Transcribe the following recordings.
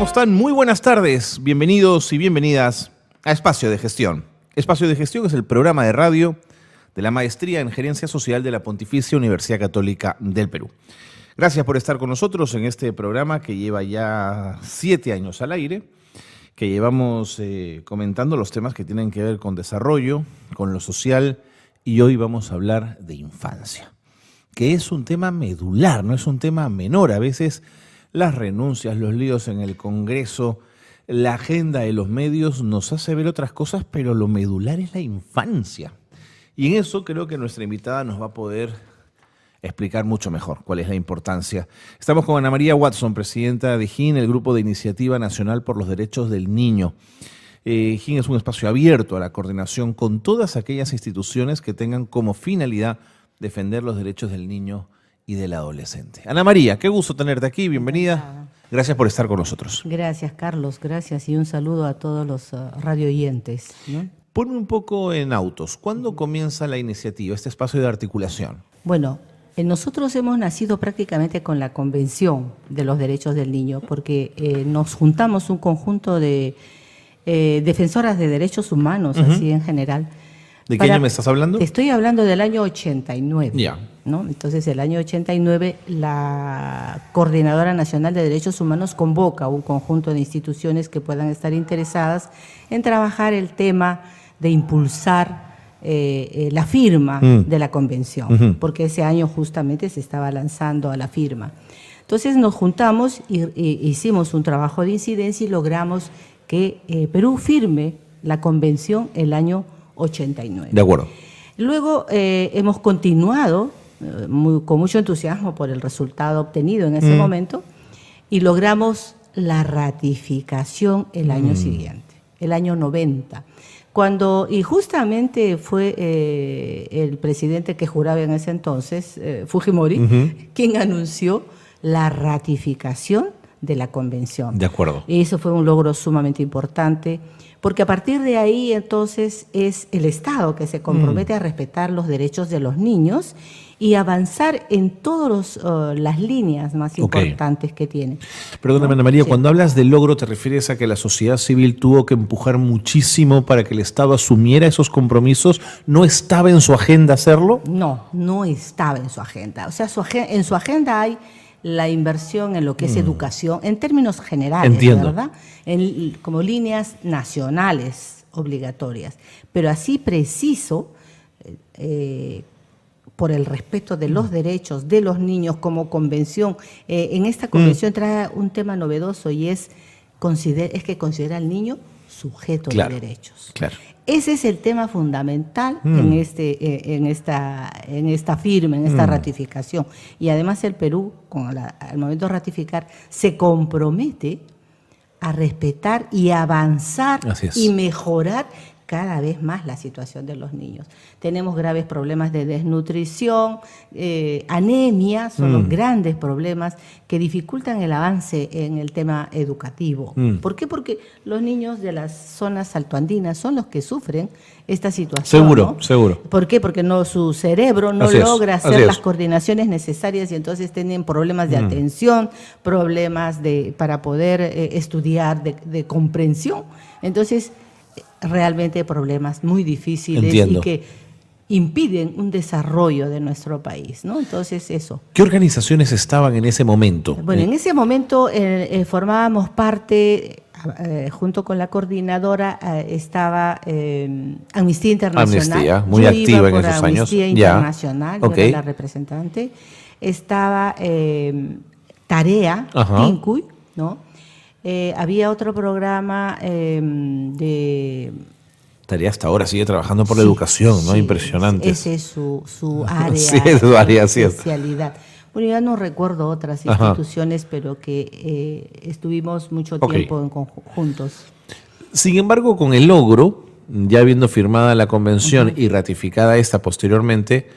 ¿Cómo están? Muy buenas tardes. Bienvenidos y bienvenidas a Espacio de Gestión. Espacio de Gestión es el programa de radio de la Maestría en Gerencia Social de la Pontificia Universidad Católica del Perú. Gracias por estar con nosotros en este programa que lleva ya 7 años al aire, que llevamos comentando los temas que tienen que ver con desarrollo, con lo social, y hoy vamos a hablar de infancia, que es un tema medular, no es un tema menor. A veces las renuncias, los líos en el Congreso, la agenda de los medios nos hace ver otras cosas, pero lo medular es la infancia. Y en eso creo que nuestra invitada nos va a poder explicar mucho mejor cuál es la importancia. Estamos con Ana María Watson, presidenta de GIN, el Grupo de Iniciativa Nacional por los Derechos del Niño. GIN es un espacio abierto a la coordinación con todas aquellas instituciones que tengan como finalidad defender los derechos del niño y del adolescente. Ana María, qué gusto tenerte aquí, bienvenida. Gracias por estar con nosotros. Gracias, Carlos, gracias, y un saludo a todos los radio oyentes, ¿no? Ponme un poco en autos. ¿Cuándo comienza la iniciativa, este espacio de articulación? Bueno, nosotros hemos nacido prácticamente con la Convención de los Derechos del Niño, porque nos juntamos un conjunto de defensoras de derechos humanos, así en general. ¿De qué año me estás hablando? Te estoy hablando del año 89. Ya. ¿No? Entonces, el año 89, la Coordinadora Nacional de Derechos Humanos convoca un conjunto de instituciones que puedan estar interesadas en trabajar el tema de impulsar la firma de la convención, porque ese año justamente se estaba lanzando a la firma. Entonces nos juntamos y hicimos un trabajo de incidencia y logramos que Perú firme la convención el año 89. De acuerdo. Luego hemos continuado con mucho entusiasmo por el resultado obtenido en ese momento y logramos la ratificación el año siguiente, el año 90. Y justamente fue el presidente que juraba en ese entonces, Fujimori, quien anunció la ratificación de la convención. De acuerdo. Y eso fue un logro sumamente importante, porque a partir de ahí entonces es el Estado que se compromete a respetar los derechos de los niños y avanzar en todas las líneas más importantes que tiene. Perdóname, Ana María, cuando hablas de logro, ¿te refieres a que la sociedad civil tuvo que empujar muchísimo para que el Estado asumiera esos compromisos? ¿No estaba en su agenda hacerlo? No, no estaba en su agenda. O sea, en su agenda hay la inversión en lo que es educación, en términos generales, entiendo, ¿verdad? Como líneas nacionales obligatorias. Pero así preciso, por el respeto de los derechos de los niños como convención, en esta convención trae un tema novedoso y es que considera al niño sujeto de derechos. Claro. Ese es el tema fundamental en esta firma, en esta ratificación. Y además el Perú, al momento de ratificar, se compromete a respetar y avanzar y mejorar cada vez más la situación de los niños. Tenemos graves problemas de desnutrición, anemia, son los grandes problemas que dificultan el avance en el tema educativo. ¿Por qué? Porque los niños de las zonas altoandinas son los que sufren esta situación. Seguro, ¿no? Seguro. ¿Por qué? Porque su cerebro no logra hacer las coordinaciones necesarias y entonces tienen problemas de atención, problemas para poder estudiar, de comprensión. Entonces, realmente problemas muy difíciles. Entiendo. Y que impiden un desarrollo de nuestro país, ¿no? Entonces, eso. ¿Qué organizaciones estaban en ese momento? Bueno, en ese momento formábamos parte, junto con la coordinadora, estaba Amnistía Internacional. Amnistía, muy activa en esos años. Amnistía Internacional, yo era la representante. Estaba Tarea, Tincuy, ¿no? Había otro programa de... Tarea hasta ahora sigue trabajando por la educación, ¿no? Sí, impresionante. Ese es su área, sí, es su área, especialidad. Bueno, ya no recuerdo otras instituciones, pero que estuvimos mucho tiempo juntos. Sin embargo, con el logro, ya habiendo firmada la convención y ratificada esta posteriormente,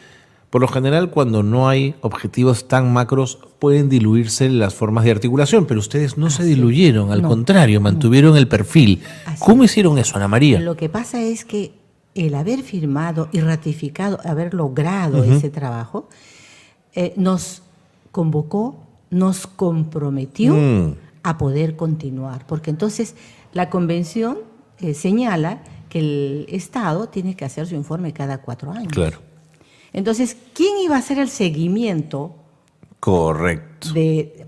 por lo general, cuando no hay objetivos tan macros, pueden diluirse las formas de articulación, pero ustedes no se diluyeron, al contrario, mantuvieron el perfil. ¿Cómo hicieron eso, Ana María? Lo que pasa es que el haber firmado y ratificado, haber logrado ese trabajo, nos convocó, nos comprometió a poder continuar, porque entonces la convención señala que el Estado tiene que hacer su informe cada 4 años. Claro. Entonces, ¿quién iba a hacer el seguimiento? Correcto.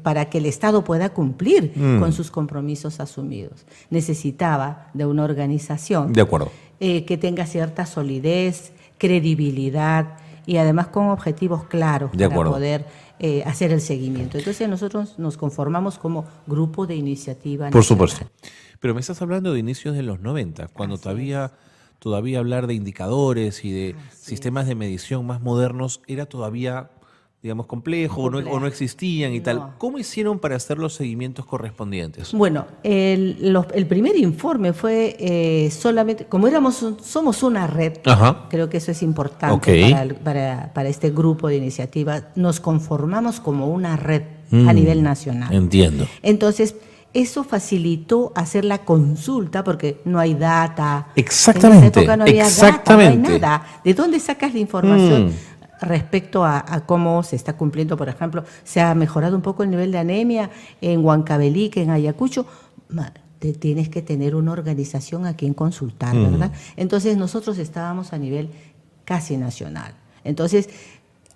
Para que el Estado pueda cumplir con sus compromisos asumidos. Necesitaba de una organización de acuerdo. Que tenga cierta solidez, credibilidad y además con objetivos claros de para poder hacer el seguimiento. Entonces nosotros nos conformamos como grupo de iniciativa nacional. Por supuesto. Pero me estás hablando de inicios de los 90, cuando todavía hablar de indicadores y de sistemas de medición más modernos era todavía, digamos, complejo o no existían y tal. ¿Cómo hicieron para hacer los seguimientos correspondientes? Bueno, el primer informe fue solamente, como somos una red, creo que eso es importante para este grupo de iniciativas, nos conformamos como una red a nivel nacional. Entiendo. Entonces, eso facilitó hacer la consulta porque no hay data. Exactamente. En esa época no había data, no hay nada. ¿De dónde sacas la información respecto a cómo se está cumpliendo? Por ejemplo, se ha mejorado un poco el nivel de anemia en Huancavelica, en Ayacucho. Tienes que tener una organización a quien consultar, ¿verdad? Entonces nosotros estábamos a nivel casi nacional. Entonces,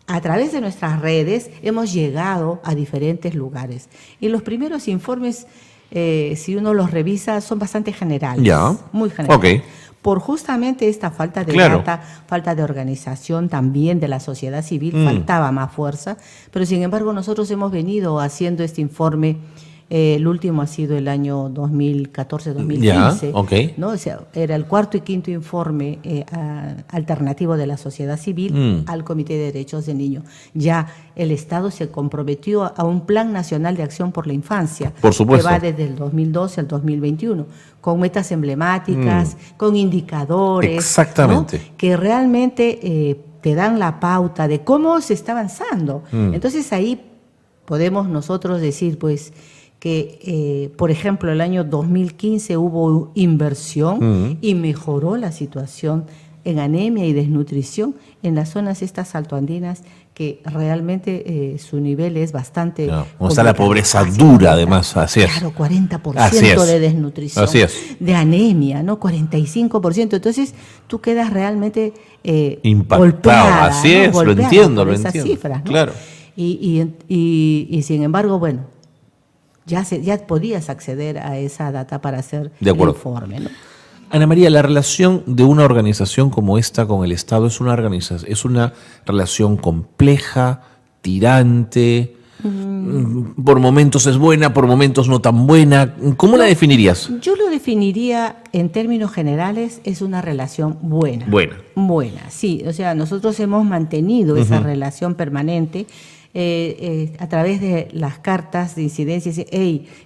a través de nuestras redes hemos llegado a diferentes lugares. Y los primeros informes, si uno los revisa, son bastante generales. Muy generales. Por justamente esta falta de data, falta de organización también de la sociedad civil, faltaba más fuerza. Pero sin embargo nosotros hemos venido haciendo este informe. El último ha sido el año 2014-2015, ¿no? O sea, era el 4º y 5º informe alternativo de la sociedad civil al Comité de Derechos del Niño. Ya el Estado se comprometió a un Plan Nacional de Acción por la Infancia, por supuesto, que va desde el 2012 al 2021, con metas emblemáticas, con indicadores, exactamente, ¿no? Que realmente te dan la pauta de cómo se está avanzando. Entonces ahí podemos nosotros decir, pues, que, por ejemplo, el año 2015 hubo inversión y mejoró la situación en anemia y desnutrición en las zonas estas altoandinas que realmente su nivel es bastante... Como está la pobreza dura, además, así es. Claro, 40% de desnutrición, de anemia, ¿no? 45%. Entonces, tú quedas realmente impactado, así es, golpeada, lo entiendo, por esas cifras, ¿no? Claro. Y sin embargo, bueno, ya podías acceder a esa data para hacer el informe, ¿no? Ana María, la relación de una organización como esta con el Estado es una relación compleja, tirante, por momentos es buena, por momentos no tan buena. ¿Cómo la definirías? Yo lo definiría en términos generales, es una relación buena. Buena, sí. O sea, nosotros hemos mantenido esa relación permanente. A través de las cartas de incidencia,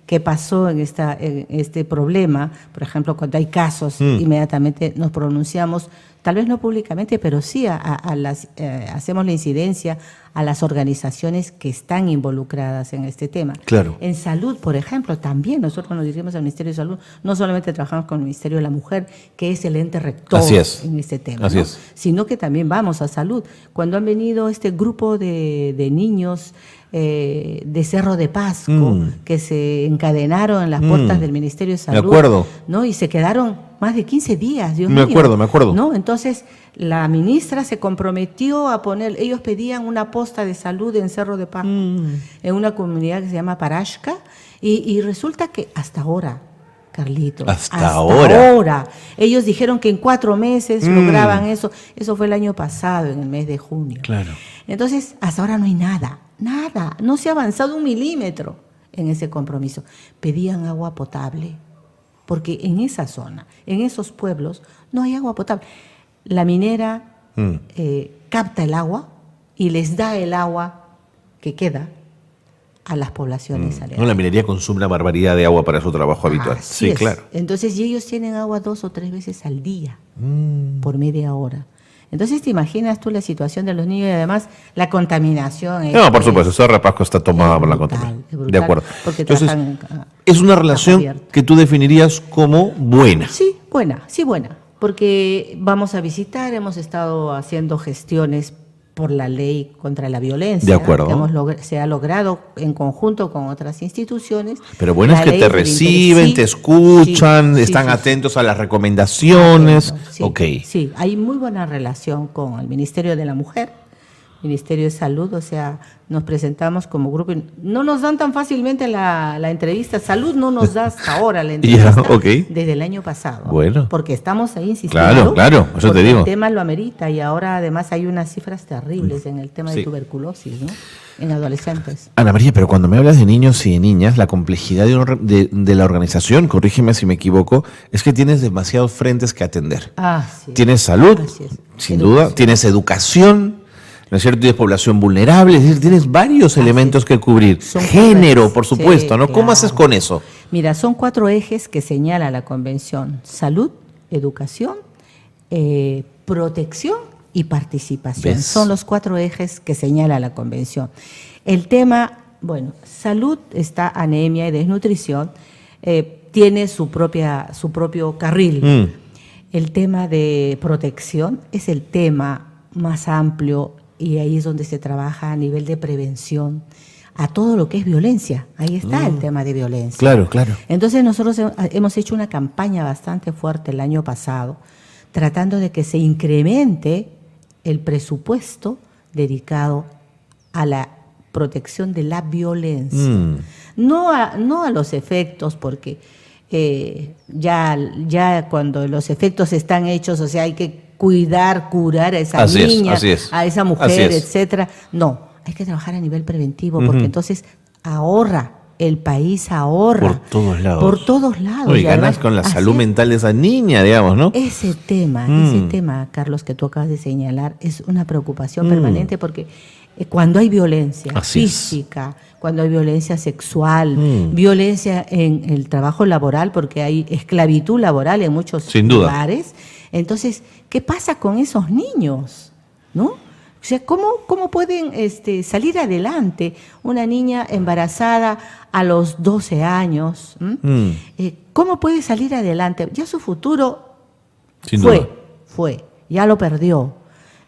¿qué pasó en este problema? Por ejemplo, cuando hay casos, inmediatamente nos pronunciamos, tal vez no públicamente, pero sí hacemos la incidencia a las organizaciones que están involucradas en este tema. Claro. En salud, por ejemplo, también nosotros nos dirigimos al Ministerio de Salud, no solamente trabajamos con el Ministerio de la Mujer, que es el ente rector en este tema, ¿no? Sino que también vamos a salud. Cuando han venido este grupo de niños de Cerro de Pasco, que se encadenaron en las puertas del Ministerio de Salud, me acuerdo, ¿no? Y se quedaron más de 15 días, Dios mío. Me acuerdo. ¿No? Entonces, la ministra se comprometió a poner, ellos pedían una posta de salud en Cerro de Pasco, en una comunidad que se llama Parashka, y resulta que hasta ahora, Carlito, hasta ahora, ellos dijeron que en 4 meses lograban eso fue el año pasado, en el mes de junio. Claro. Entonces, hasta ahora no hay nada, no se ha avanzado 1 milímetro en ese compromiso. Pedían agua potable, porque en esa zona, en esos pueblos, no hay agua potable. La minera capta el agua y les da el agua que queda a las poblaciones aledañas. No, la minería consume una barbaridad de agua para su trabajo habitual. Sí, claro. Entonces, y ellos tienen agua 2 o 3 veces al día, por media hora. Entonces, ¿te imaginas tú la situación de los niños y además la contaminación? No, por supuesto, Cerro de Pasco está tomada por la contaminación. De acuerdo. Entonces, es una relación que tú definirías como buena. Sí, buena. Porque vamos a visitar, hemos estado haciendo gestiones por la ley contra la violencia. De acuerdo. Se ha logrado en conjunto con otras instituciones. Pero bueno, es que te reciben, te escuchan, están atentos a las recomendaciones. Sí, hay muy buena relación con el Ministerio de la Mujer, Ministerio de Salud, o sea, nos presentamos como grupo. No nos dan tan fácilmente la entrevista. Salud no nos da hasta ahora la entrevista desde el año pasado. Bueno. Porque estamos ahí insistiendo. Claro, eso te digo. El tema lo amerita y ahora además hay unas cifras terribles en el tema de tuberculosis, ¿no? En adolescentes. Ana María, pero cuando me hablas de niños y de niñas, la complejidad de la organización, corrígeme si me equivoco, es que tienes demasiados frentes que atender. Sí. Tienes salud, sin duda, tienes educación, ¿no es cierto? Tienes población vulnerable, es decir, tienes varios elementos que cubrir. Género, por supuesto, ¿no? Claro. ¿Cómo haces con eso? Mira, son 4 ejes que señala la Convención: salud, educación, protección y participación. ¿Ves? Son los 4 ejes que señala la Convención. El tema, bueno, salud está anemia y desnutrición, tiene su propio carril. El tema de protección es el tema más amplio y ahí es donde se trabaja a nivel de prevención a todo lo que es violencia. Ahí está el tema de violencia. Claro. Entonces nosotros hemos hecho una campaña bastante fuerte el año pasado, tratando de que se incremente el presupuesto dedicado a la protección de la violencia. No a los efectos, porque ya cuando los efectos están hechos, o sea, hay que curar a esa niña, a esa mujer, etcétera. No, hay que trabajar a nivel preventivo, porque entonces el país ahorra. Por todos lados. Por todos lados. No, y ganas con la salud mental de esa niña, digamos, ¿no? Ese tema, Carlos, que tú acabas de señalar, es una preocupación permanente, porque cuando hay violencia física, cuando hay violencia sexual, violencia en el trabajo laboral, porque hay esclavitud laboral en muchos lugares, entonces, ¿qué pasa con esos niños? ¿No? O sea, ¿cómo pueden salir adelante una niña embarazada a los 12 años? ¿Cómo puede salir adelante? Ya su futuro fue, ya lo perdió,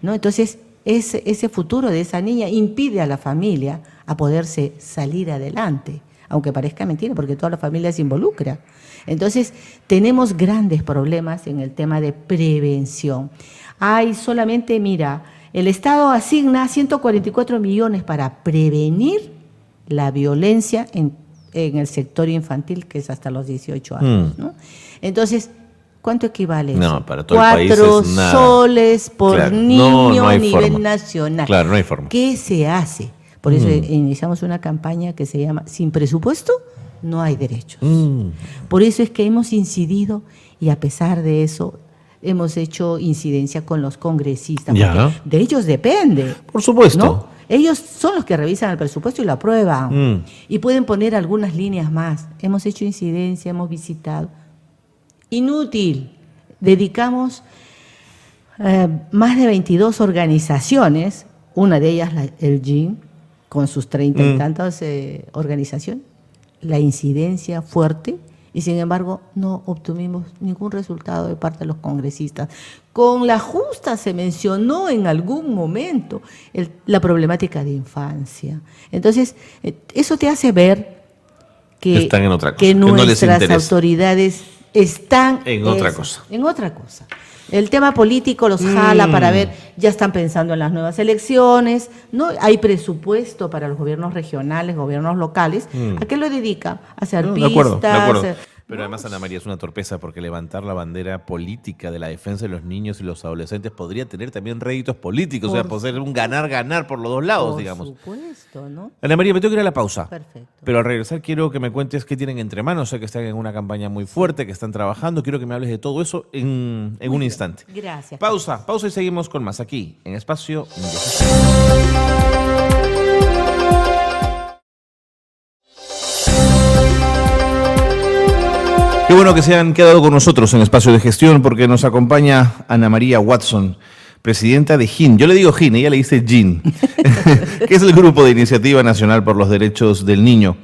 ¿no? Entonces, ese futuro de esa niña impide a la familia a poderse salir adelante, aunque parezca mentira, porque toda la familia se involucra. Entonces, tenemos grandes problemas en el tema de prevención. Hay solamente, mira, el Estado asigna 144 millones para prevenir la violencia en el sector infantil, que es hasta los 18 años, ¿no? Entonces, ¿cuánto equivale eso? No, para todo el país es 4 soles por niño a nivel nacional. Claro, no hay forma. ¿Qué se hace? Por eso iniciamos una campaña que se llama Sin presupuesto no hay derechos. Por eso es que hemos incidido y a pesar de eso hemos hecho incidencia con los congresistas. Porque de ellos depende. Por supuesto. ¿No? Ellos son los que revisan el presupuesto y lo aprueban. Y pueden poner algunas líneas más. Hemos hecho incidencia, hemos visitado. Inútil. Dedicamos más de 22 organizaciones, una de ellas el GIN, con sus 30 y tantas organizaciones, la incidencia fuerte, y sin embargo no obtuvimos ningún resultado de parte de los congresistas. Con la justa se mencionó en algún momento la problemática de infancia. Entonces, eso te hace ver que, están en otra cosa, que nuestras autoridades están en otra cosa. En otra cosa. El tema político los jala para ver, ya están pensando en las nuevas elecciones, ¿no? Hay presupuesto para los gobiernos regionales, gobiernos locales. ¿A qué lo dedica? A hacer pistas. De acuerdo. Pero además, Ana María, es una torpeza porque levantar la bandera política de la defensa de los niños y los adolescentes podría tener también réditos políticos, o sea, puede ser un ganar-ganar por los dos lados, digamos. Por supuesto, ¿no? Ana María, me tengo que ir a la pausa. Perfecto. Pero al regresar quiero que me cuentes qué tienen entre manos, sé que están en una campaña muy fuerte, que están trabajando, quiero que me hables de todo eso en un instante. Gracias. Pausa y seguimos con más aquí, en Espacio de Qué bueno que se han quedado con nosotros en Espacio de Gestión porque nos acompaña Ana María Watson, presidenta de GIN. Yo le digo GIN, ella le dice GIN, que es el Grupo de Iniciativa Nacional por los Derechos del Niño.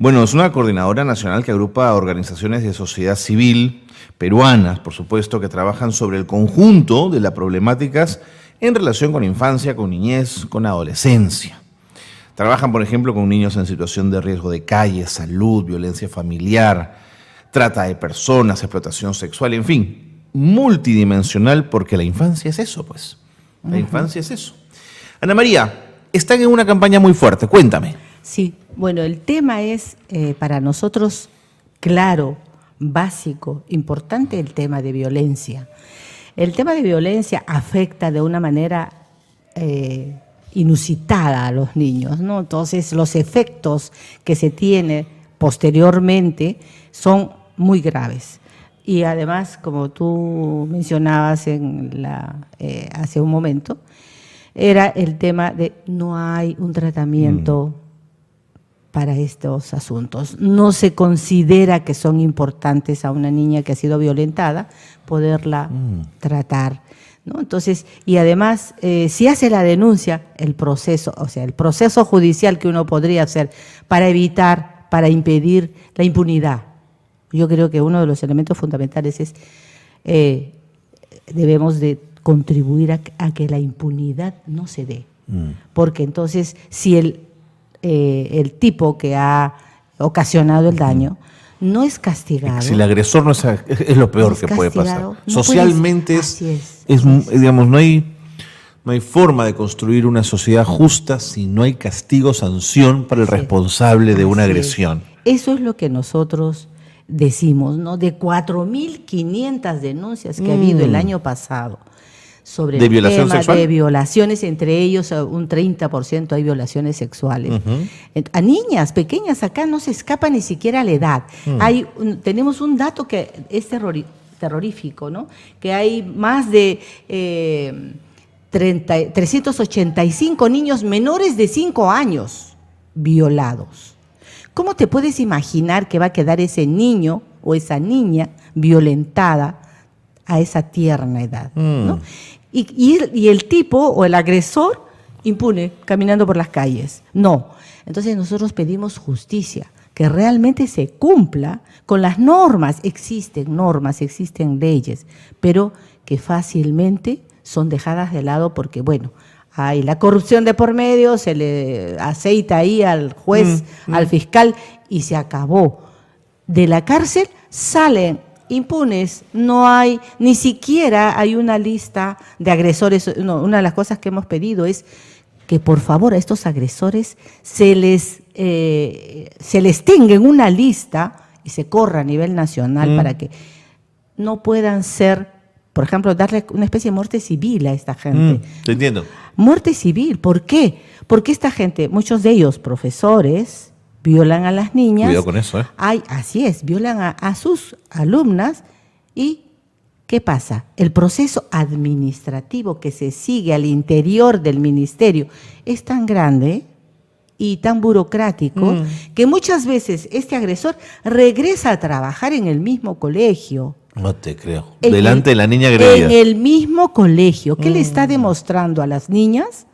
Bueno, es una coordinadora nacional que agrupa a organizaciones de sociedad civil peruanas, por supuesto, que trabajan sobre el conjunto de las problemáticas en relación con infancia, con niñez, con adolescencia. Trabajan, por ejemplo, con niños en situación de riesgo de calle, salud, violencia familiar, trata de personas, explotación sexual, en fin, multidimensional, porque la infancia es eso, pues. La infancia es eso. Ana María, están en una campaña muy fuerte, cuéntame. Sí, bueno, el tema es para nosotros claro, básico, importante el tema de violencia. El tema de violencia afecta de una manera inusitada a los niños, ¿no? Entonces, los efectos que se tienen posteriormente son muy graves. Y además, como tú mencionabas hace un momento, era el tema de no hay un tratamiento para estos asuntos. No se considera que son importantes a una niña que ha sido violentada poderla tratar, ¿no? Entonces, y además, si hace la denuncia, el proceso judicial que uno podría hacer para evitar, para impedir la impunidad. Yo creo que uno de los elementos fundamentales es debemos de contribuir a que la impunidad no se dé. Porque entonces, si el tipo que ha ocasionado el daño no es castigado. Si el agresor no es lo peor que puede pasar. No socialmente digamos, no hay forma de construir una sociedad justa si no hay castigo, sanción para el responsable de una agresión. Eso es lo que nosotros decimos, ¿no? De 4.500 denuncias que ha habido el año pasado sobre el tema de violaciones, entre ellos un 30% hay violaciones sexuales. A niñas pequeñas acá no se escapa ni siquiera la edad. Tenemos un dato que es terrorífico, ¿no? Que hay más de 385 niños menores de 5 años violados. ¿Cómo te puedes imaginar que va a quedar ese niño o esa niña violentada a esa tierna edad, ¿no? Y el tipo o el agresor impune, caminando por las calles. No. Entonces nosotros pedimos justicia, que realmente se cumpla con las normas. Existen normas, existen leyes, pero que fácilmente son dejadas de lado porque, bueno, hay la corrupción de por medio, se le aceita ahí al juez, al fiscal, y se acabó. De la cárcel salen impunes, no hay, ni siquiera hay una lista de agresores. No, una de las cosas que hemos pedido es que por favor a estos agresores se les tenga en una lista y se corra a nivel nacional para que no puedan ser, por ejemplo, darle una especie de muerte civil a esta gente. Te entiendo. Muerte civil, ¿por qué? Porque esta gente, muchos de ellos profesores, violan a las niñas. Cuidado con eso, ¿eh? Así es, violan a sus alumnas. ¿Y qué pasa? El proceso administrativo que se sigue al interior del ministerio es tan grande y tan burocrático que muchas veces este agresor regresa a trabajar en el mismo colegio. No te creo. Delante de la niña agredida. En el mismo colegio. ¿Qué le está demostrando a las niñas?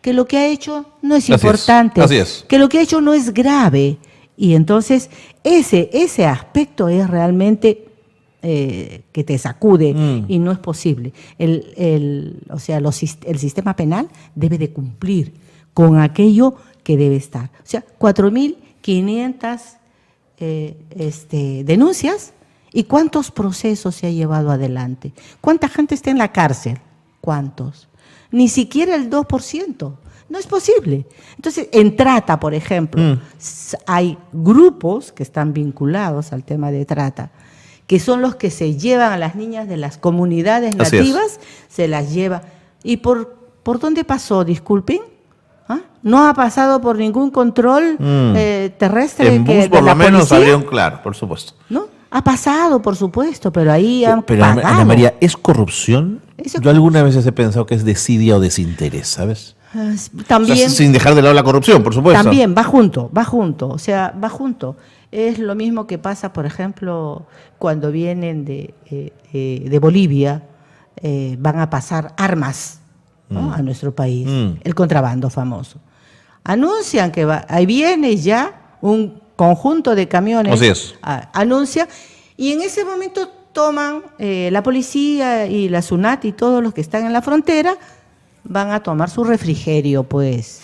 Que lo que ha hecho no es importante. Así es. Que lo que ha hecho no es grave. Y entonces ese aspecto es realmente que te sacude y no es posible. El sistema penal debe de cumplir con aquello que debe estar. O sea, 4.500 denuncias. ¿Y cuántos procesos se ha llevado adelante? ¿Cuánta gente está en la cárcel? ¿Cuántos? Ni siquiera el 2%. No es posible. Entonces, en trata, por ejemplo, hay grupos que están vinculados al tema de trata, que son los que se llevan a las niñas de las comunidades nativas, se las lleva. ¿Y por dónde pasó? Disculpen. ¿Ah? No ha pasado por ningún control terrestre. En bus, por lo menos abrieron claro, por supuesto. ¿No? Ha pasado, por supuesto, pero ahí han pagado. Ana María, ¿es corrupción? Yo algunas veces he pensado que es desidia o desinterés, ¿sabes? También. O sea, sin dejar de lado la corrupción, por supuesto. También, va junto. O sea, va junto. Es lo mismo que pasa, por ejemplo, cuando vienen de Bolivia, van a pasar armas, ¿no? A nuestro país, el contrabando famoso. Anuncian que ahí viene ya un conjunto de camiones. Así es. Anuncia, y en ese momento toman la policía y la SUNAT y todos los que están en la frontera, van a tomar su refrigerio, pues,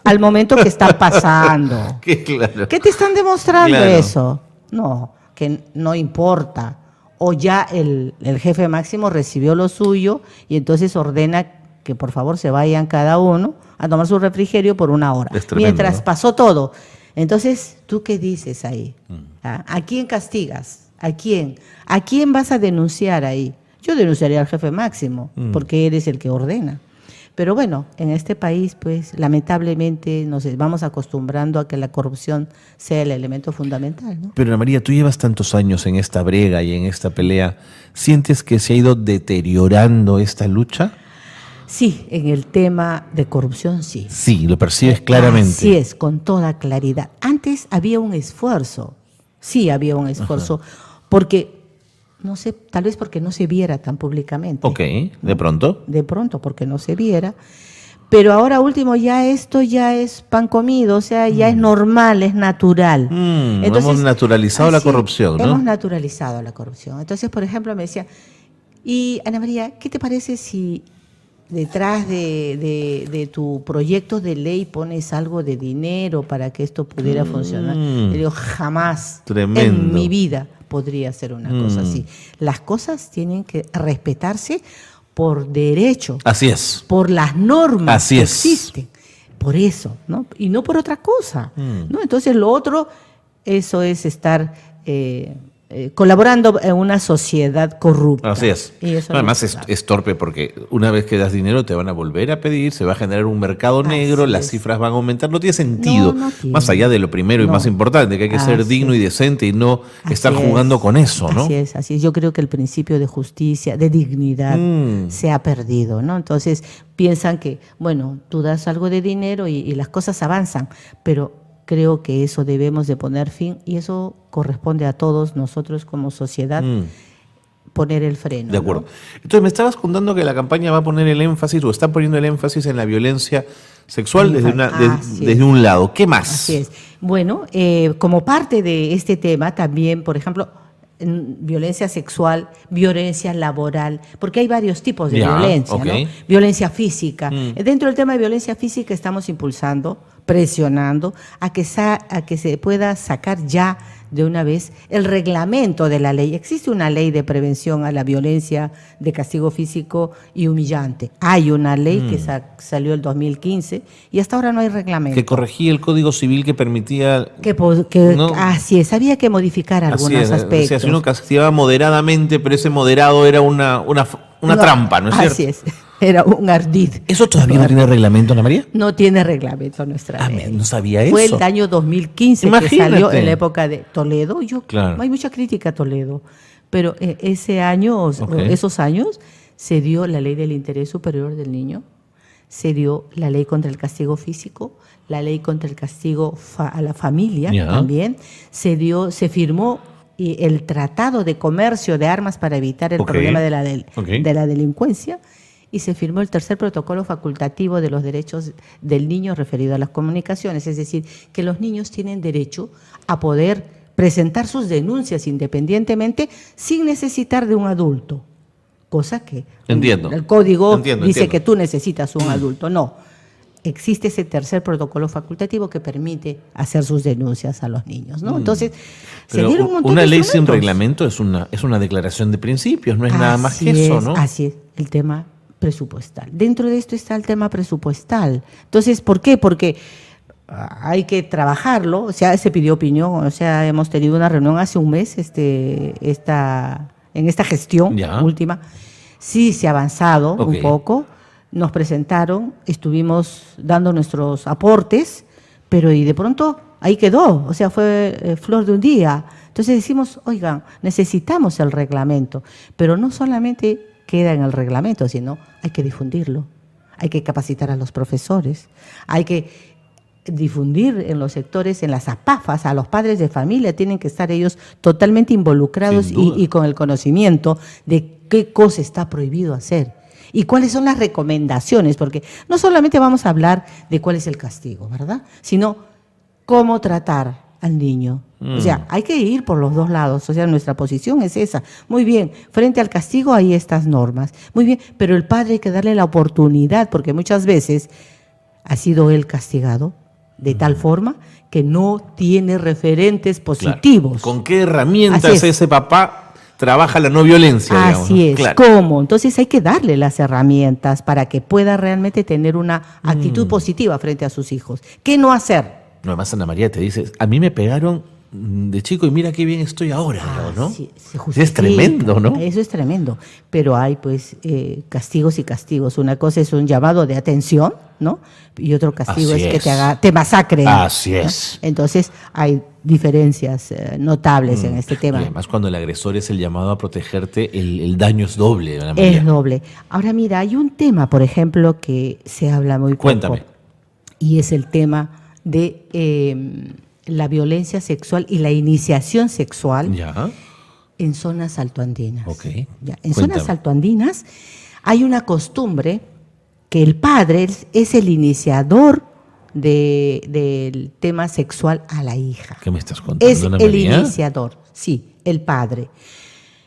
al momento que está pasando. Claro. ¿Qué te están demostrando eso? No, que no importa. O ya el jefe máximo recibió lo suyo y entonces ordena que por favor se vayan cada uno a tomar su refrigerio por 1 hora. Es tremendo, mientras ¿no? pasó todo. Entonces, ¿tú qué dices ahí? ¿A quién castigas? ¿A quién? ¿A quién vas a denunciar ahí? Yo denunciaría al jefe máximo, porque eres el que ordena. Pero bueno, en este país, pues, lamentablemente nos vamos acostumbrando a que la corrupción sea el elemento fundamental, ¿no? Pero Ana María, tú llevas tantos años en esta brega y en esta pelea. ¿Sientes que se ha ido deteriorando esta lucha? Sí, en el tema de corrupción, sí. Sí, lo percibes claramente. Así es, con toda claridad. Antes había un esfuerzo, sí había un esfuerzo, porque, no sé, tal vez porque no se viera tan públicamente. Ok, ¿de pronto? De pronto, porque no se viera. Pero ahora último, ya esto ya es pan comido, o sea, ya es normal, es natural. Entonces, hemos naturalizado la corrupción, ¿no? Hemos naturalizado la corrupción. Entonces, por ejemplo, me decía, y Ana María, ¿qué te parece si detrás de tu proyecto de ley pones algo de dinero para que esto pudiera funcionar? Le digo, jamás en mi vida podría ser una cosa así. Las cosas tienen que respetarse por derecho. Así es. Por las normas Así que es. existen. Por eso, ¿no? Y no por otra cosa, ¿no? Entonces, lo otro, eso es estar colaborando en una sociedad corrupta. Así es. Y eso Además no es torpe porque una vez que das dinero te van a volver a pedir, se va a generar un mercado negro, Así las es. cifras van a aumentar, no tiene sentido. No tiene. Más allá de lo primero y No. más importante, que hay que ser Así digno y es. decente y no Así estar es. jugando con eso, ¿no? Así es, así es. Yo creo que el principio de justicia, de dignidad, se ha perdido, ¿no? Entonces piensan que, bueno, tú das algo de dinero y las cosas avanzan, pero creo que eso debemos de poner fin y eso corresponde a todos nosotros como sociedad poner el freno. De acuerdo. ¿no? Entonces me estabas contando que la campaña va a poner el énfasis o está poniendo el énfasis en la violencia sexual desde un lado. ¿Qué más? Así es. Bueno, como parte de este tema también, por ejemplo, violencia sexual, violencia laboral, porque hay varios tipos de violencia, okay. ¿no? Violencia física. Dentro del tema de violencia física estamos impulsando, presionando a que se pueda sacar ya de una vez el reglamento de la ley. Existe una ley de prevención a la violencia de castigo físico y humillante. Hay una ley que salió el 2015 y hasta ahora no hay reglamento. Que corregía el Código Civil que permitía... ¿no? Así es, había que modificar algunos aspectos. O sea, si uno castigaba moderadamente, pero ese moderado era una trampa, ¿no es cierto? Así es, era un ardid. ¿Eso todavía no tiene reglamento, Ana María? No tiene reglamento nuestra ley. No sabía eso. Fue el año 2015 Imagínate. que salió en la época de Toledo. Claro. Hay mucha crítica a Toledo, pero ese año, esos años, se dio la ley del interés superior del niño, se dio la ley contra el castigo físico, la ley contra el castigo a la familia también, se firmó el Tratado de Comercio de Armas para evitar el problema de la delincuencia, y se firmó el tercer protocolo facultativo de los derechos del niño referido a las comunicaciones, es decir, que los niños tienen derecho a poder presentar sus denuncias independientemente sin necesitar de un adulto, cosa que el código dice que tú necesitas un adulto. No, existe ese tercer protocolo facultativo que permite hacer sus denuncias a los niños, ¿no? Entonces, se dieron un montón una de ley sin instrumentos. reglamento es una declaración de principios, no es nada más que eso, ¿no? Así es, el tema presupuestal. Dentro de esto está el tema presupuestal. Entonces, ¿por qué? Porque hay que trabajarlo, o sea, se pidió opinión, o sea, hemos tenido una reunión hace un mes en esta gestión última. Sí se ha avanzado un poco, nos presentaron, estuvimos dando nuestros aportes, pero y de pronto ahí quedó, o sea, fue flor de un día. Entonces decimos, oigan, necesitamos el reglamento, pero no solamente queda en el reglamento, sino hay que difundirlo, hay que capacitar a los profesores, hay que difundir en los sectores, en las APAFAS, a los padres de familia, tienen que estar ellos totalmente involucrados y con el conocimiento de qué cosa está prohibido hacer y cuáles son las recomendaciones, porque no solamente vamos a hablar de cuál es el castigo, ¿verdad? Sino cómo tratar al niño, O sea, hay que ir por los dos lados. O sea, nuestra posición es esa. Muy bien, frente al castigo hay estas normas. Muy bien, pero el padre hay que darle la oportunidad, porque muchas veces ha sido él castigado de tal forma que no tiene referentes positivos. Claro. ¿Con qué herramientas ese papá trabaja la no violencia? Así es. Claro. ¿Cómo? Entonces hay que darle las herramientas para que pueda realmente tener una actitud positiva frente a sus hijos. ¿Qué no hacer? No, además Ana María te dice, a mí me pegaron de chico y mira qué bien estoy ahora, ¿no? Sí, es tremendo, ¿no? Eso es tremendo, pero hay pues castigos y castigos. Una cosa es un llamado de atención, ¿no? Y otro castigo es que te masacren. Así es. ¿no? Entonces hay diferencias notables en este tema. Y además cuando el agresor es el llamado a protegerte, el daño es doble, Ana María. Es doble. Ahora mira, hay un tema, por ejemplo, que se habla muy poco. Cuéntame. Y es el tema de la violencia sexual y la iniciación sexual en zonas altoandinas. Okay. En zonas altoandinas hay una costumbre que el padre es el iniciador del tema sexual a la hija. ¿Qué me estás contando, Ana María? Es el iniciador, sí, el padre.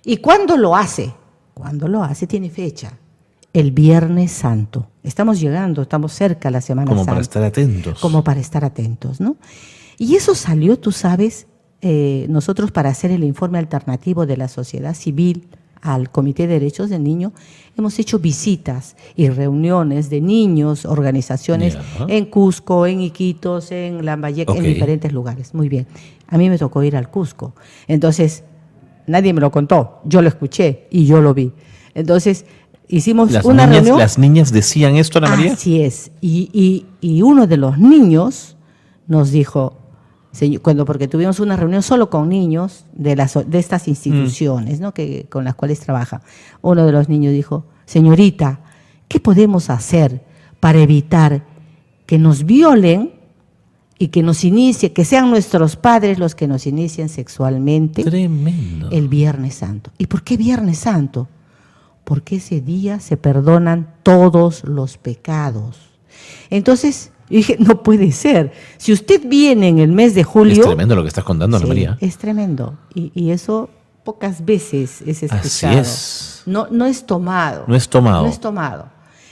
¿Y cuándo lo hace? Cuando lo hace tiene fecha. El Viernes Santo. Estamos cerca a la Semana Santa. Como para estar atentos. Como para estar atentos, ¿no? Y eso salió, tú sabes, nosotros para hacer el informe alternativo de la sociedad civil al Comité de Derechos del Niño, hemos hecho visitas y reuniones de niños, organizaciones en Cusco, en Iquitos, en Lambayeque, en diferentes lugares. Muy bien. A mí me tocó ir al Cusco. Entonces, nadie me lo contó. Yo lo escuché y yo lo vi. Entonces, hicimos una reunión. ¿Las niñas decían esto, Ana María? Así es. Y uno de los niños nos dijo, porque tuvimos una reunión solo con niños de estas instituciones, ¿no? Con las cuales trabaja. Uno de los niños dijo, señorita, ¿qué podemos hacer para evitar que nos violen y que sean nuestros padres los que nos inicien sexualmente? Tremendo. El Viernes Santo. ¿Y por qué Viernes Santo? Porque ese día se perdonan todos los pecados. Entonces, yo dije, no puede ser. Si usted viene en el mes de julio... Es tremendo lo que estás contando, Ana María. Es tremendo. Y eso pocas veces es escuchado. Así es. No es tomado. No es tomado. No es tomado.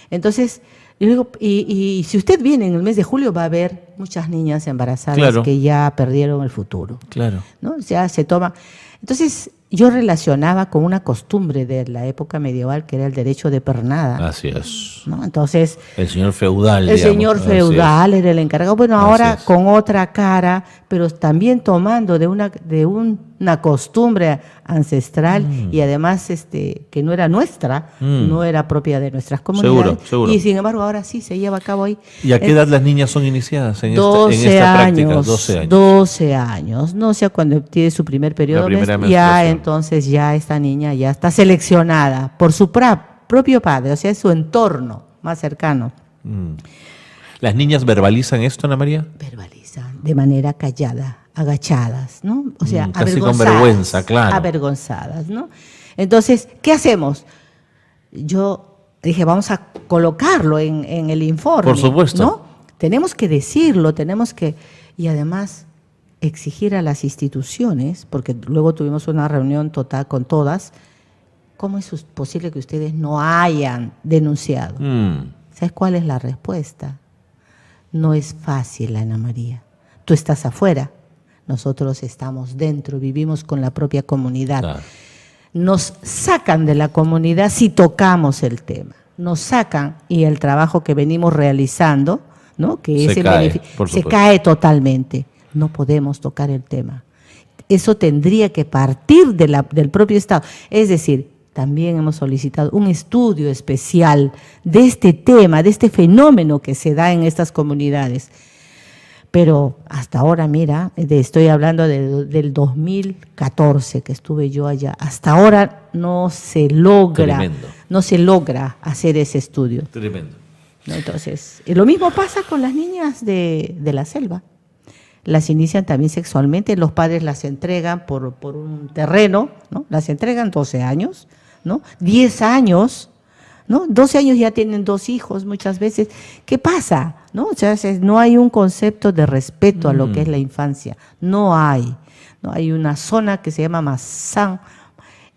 Entonces, yo digo, y si usted viene en el mes de julio, va a haber muchas niñas embarazadas que ya perdieron el futuro. Claro. ¿No? Ya se toma... Entonces, yo relacionaba con una costumbre de la época medieval que era el derecho de pernada. Así es. ¿No? Entonces, el señor feudal. El señor feudal era el encargado. Bueno, ahora con otra cara, pero también tomando de una costumbre ancestral y además que no era nuestra, no era propia de nuestras comunidades. Seguro. Y sin embargo, ahora sí se lleva a cabo ahí. ¿Y a qué edad las niñas son iniciadas en 12 esta práctica? años, 12 años. 12 años. No sé, cuando tiene su primer periodo, entonces ya esta niña ya está seleccionada por su propio padre, o sea, su entorno más cercano. ¿Las niñas verbalizan esto, Ana María? Verbalizan de manera callada, agachadas, ¿no? O sea, casi con vergüenza, claro. Avergonzadas, ¿no? Entonces, ¿qué hacemos? Yo dije, vamos a colocarlo en el informe. Por supuesto. ¿No? Tenemos que decirlo, y además exigir a las instituciones, porque luego tuvimos una reunión total con todas, ¿cómo es posible que ustedes no hayan denunciado? ¿Sabes cuál es la respuesta? No es fácil, Ana María. Tú estás afuera, nosotros estamos dentro, vivimos con la propia comunidad. Claro. Nos sacan de la comunidad si tocamos el tema. Nos sacan y el trabajo que venimos realizando, ¿no? Que se cae totalmente. No podemos tocar el tema. Eso tendría que partir del propio Estado. Es decir, también hemos solicitado un estudio especial de este tema, de este fenómeno que se da en estas comunidades. Pero hasta ahora, mira, estoy hablando del 2014 que estuve yo allá. Hasta ahora no se logra hacer ese estudio. Tremendo. Entonces, lo mismo pasa con las niñas de la selva. Las inician también sexualmente, los padres las entregan por un terreno, ¿no? Las entregan 12 años, ¿no? 10 años ¿no? 12 años ya tienen 2 hijos muchas veces. ¿Qué pasa? ¿No? O sea, no hay un concepto de respeto a lo que es la infancia. No hay. No hay una zona que se llama Mazán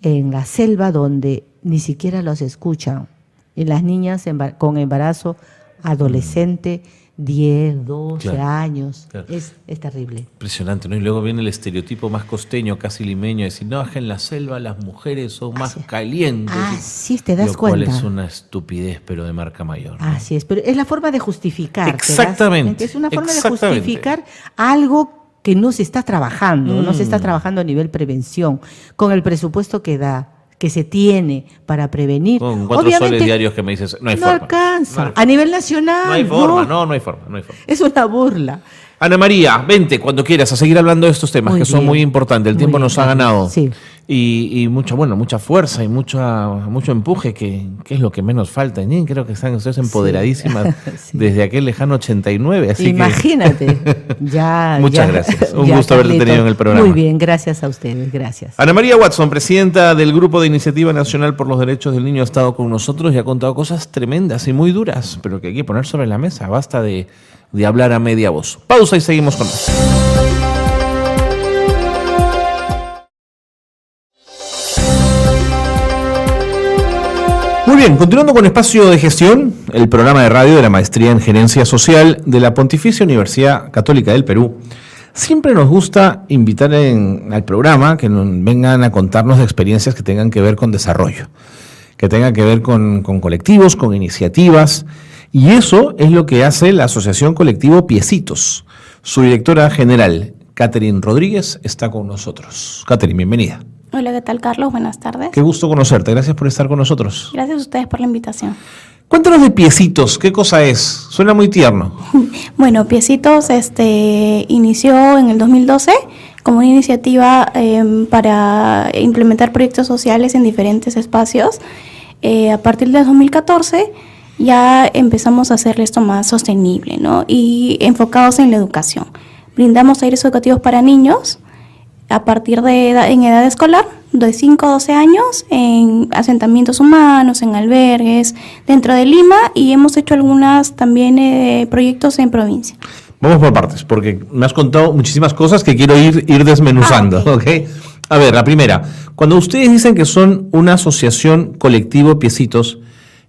en la selva donde ni siquiera los escuchan. Y las niñas con embarazo adolescente, 10, 12 años. Claro. Es terrible. Impresionante, ¿no? Y luego viene el estereotipo más costeño, casi limeño, de decir, no, en la selva las mujeres son más calientes. Sí, te das cuenta. Lo cual es una estupidez, pero de marca mayor, ¿no? Así es, pero es la forma de justificar. Exactamente. Es una forma de justificar algo que no se está trabajando, no se está trabajando a nivel prevención, con el presupuesto que se tiene para prevenir. Con 4 soles diarios que me dices, no hay forma. No alcanza. A nivel nacional. No hay forma, no hay forma. Es una burla. Ana María, vente cuando quieras a seguir hablando de estos temas que son muy importantes. El tiempo nos ha ganado. Sí. Y mucha fuerza y mucho empuje, que es lo que menos falta. Creo que están ustedes empoderadísimas desde aquel lejano 89. Así imagínate. Muchas gracias. Un gusto haberte tenido en el programa. Muy bien, gracias a ustedes. Gracias. Ana María Watson, presidenta del Grupo de Iniciativa Nacional por los Derechos del Niño, ha estado con nosotros y ha contado cosas tremendas y muy duras, pero que hay que poner sobre la mesa. Basta de hablar a media voz. Pausa y seguimos con más. Muy bien, continuando con Espacio de Gestión, el programa de radio de la Maestría en Gerencia Social de la Pontificia Universidad Católica del Perú. Siempre nos gusta invitar al programa que vengan a contarnos de experiencias que tengan que ver con desarrollo, que tengan que ver con colectivos, con iniciativas. Y eso es lo que hace la Asociación Colectivo Piecitos. Su directora general, Catherine Rodríguez, está con nosotros. Catherine, bienvenida. Hola, ¿qué tal, Carlos? Buenas tardes. Qué gusto conocerte. Gracias por estar con nosotros. Gracias a ustedes por la invitación. Cuéntanos de Piecitos. ¿Qué cosa es? Suena muy tierno. Bueno, Piecitos inició en el 2012 como una iniciativa para implementar proyectos sociales en diferentes espacios. A partir del 2014 ya empezamos a hacerle esto más sostenible, ¿no? Y enfocados en la educación. Brindamos talleres educativos para niños a partir en edad escolar, de 5 a 12 años, en asentamientos humanos, en albergues, dentro de Lima, y hemos hecho algunas también proyectos en provincia. Vamos por partes, porque me has contado muchísimas cosas que quiero ir desmenuzando. Okay. A ver, la primera, cuando ustedes dicen que son una asociación colectivo Piecitos,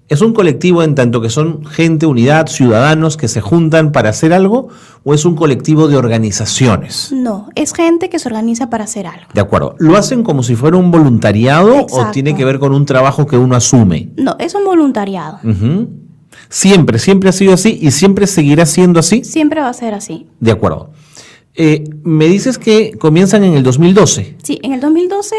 ¿es un colectivo en tanto que son gente, unidad, ciudadanos que se juntan para hacer algo o es un colectivo de organizaciones? No, es gente que se organiza para hacer algo. De acuerdo. ¿Lo hacen como si fuera un voluntariado? Exacto. ¿O tiene que ver con un trabajo que uno asume? No, es un voluntariado. Uh-huh. Siempre ha sido así y siempre seguirá siendo así. Siempre va a ser así. De acuerdo. Me dices que comienzan en el 2012. Sí, en el 2012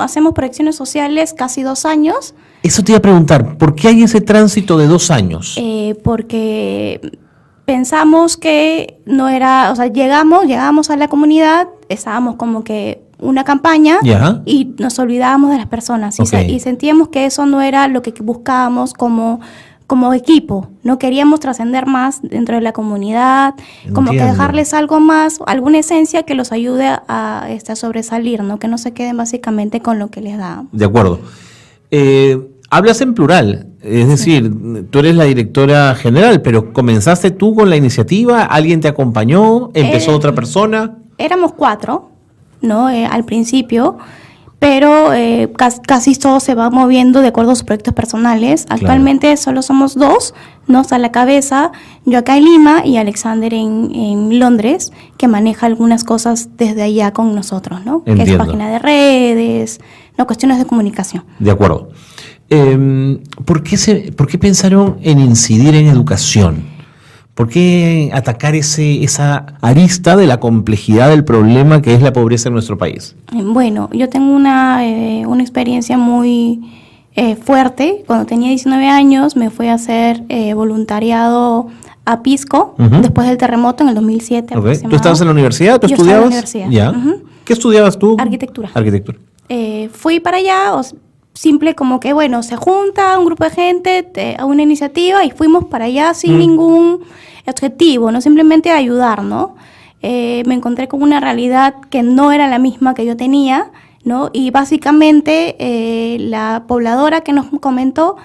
hacemos proyecciones sociales casi 2 años. Eso te iba a preguntar, ¿por qué hay ese tránsito de 2 años? Porque pensamos que no era, o sea, llegamos a la comunidad, estábamos como que una campaña y nos olvidábamos de las personas y sentíamos que eso no era lo que buscábamos como equipo, no queríamos trascender más dentro de la comunidad, como que dejarles algo más, alguna esencia que los ayude a sobresalir, ¿no? Que no se queden básicamente con lo que les damos. De acuerdo. Hablas en plural, es decir, tú eres la directora general, pero ¿comenzaste tú con la iniciativa? ¿Alguien te acompañó? ¿Empezó otra persona? Éramos 4, ¿no? Al principio, pero casi todo se va moviendo de acuerdo a sus proyectos personales. Actualmente solo somos 2, ¿no? A la cabeza, yo acá en Lima y Alexander en Londres, que maneja algunas cosas desde allá con nosotros, ¿no? Entiendo. Que es página de redes, no, cuestiones de comunicación. De acuerdo. ¿Por qué pensaron en incidir en educación? ¿Por qué atacar esa arista de la complejidad del problema que es la pobreza en nuestro país? Bueno, yo tengo una experiencia muy fuerte. Cuando tenía 19 años me fui a hacer voluntariado a Pisco, después del terremoto en el 2007. Okay. ¿Tú estabas en la universidad? ¿Tú estudiabas? Yo estaba en la universidad. ¿Ya? ¿Qué estudiabas tú? Arquitectura. Fui para allá, simple como que, bueno, se junta un grupo de gente a una iniciativa y fuimos para allá sin ningún objetivo, no simplemente ayudar, ¿no? Me encontré con una realidad que no era la misma que yo tenía, ¿no? Y básicamente la pobladora que nos comentó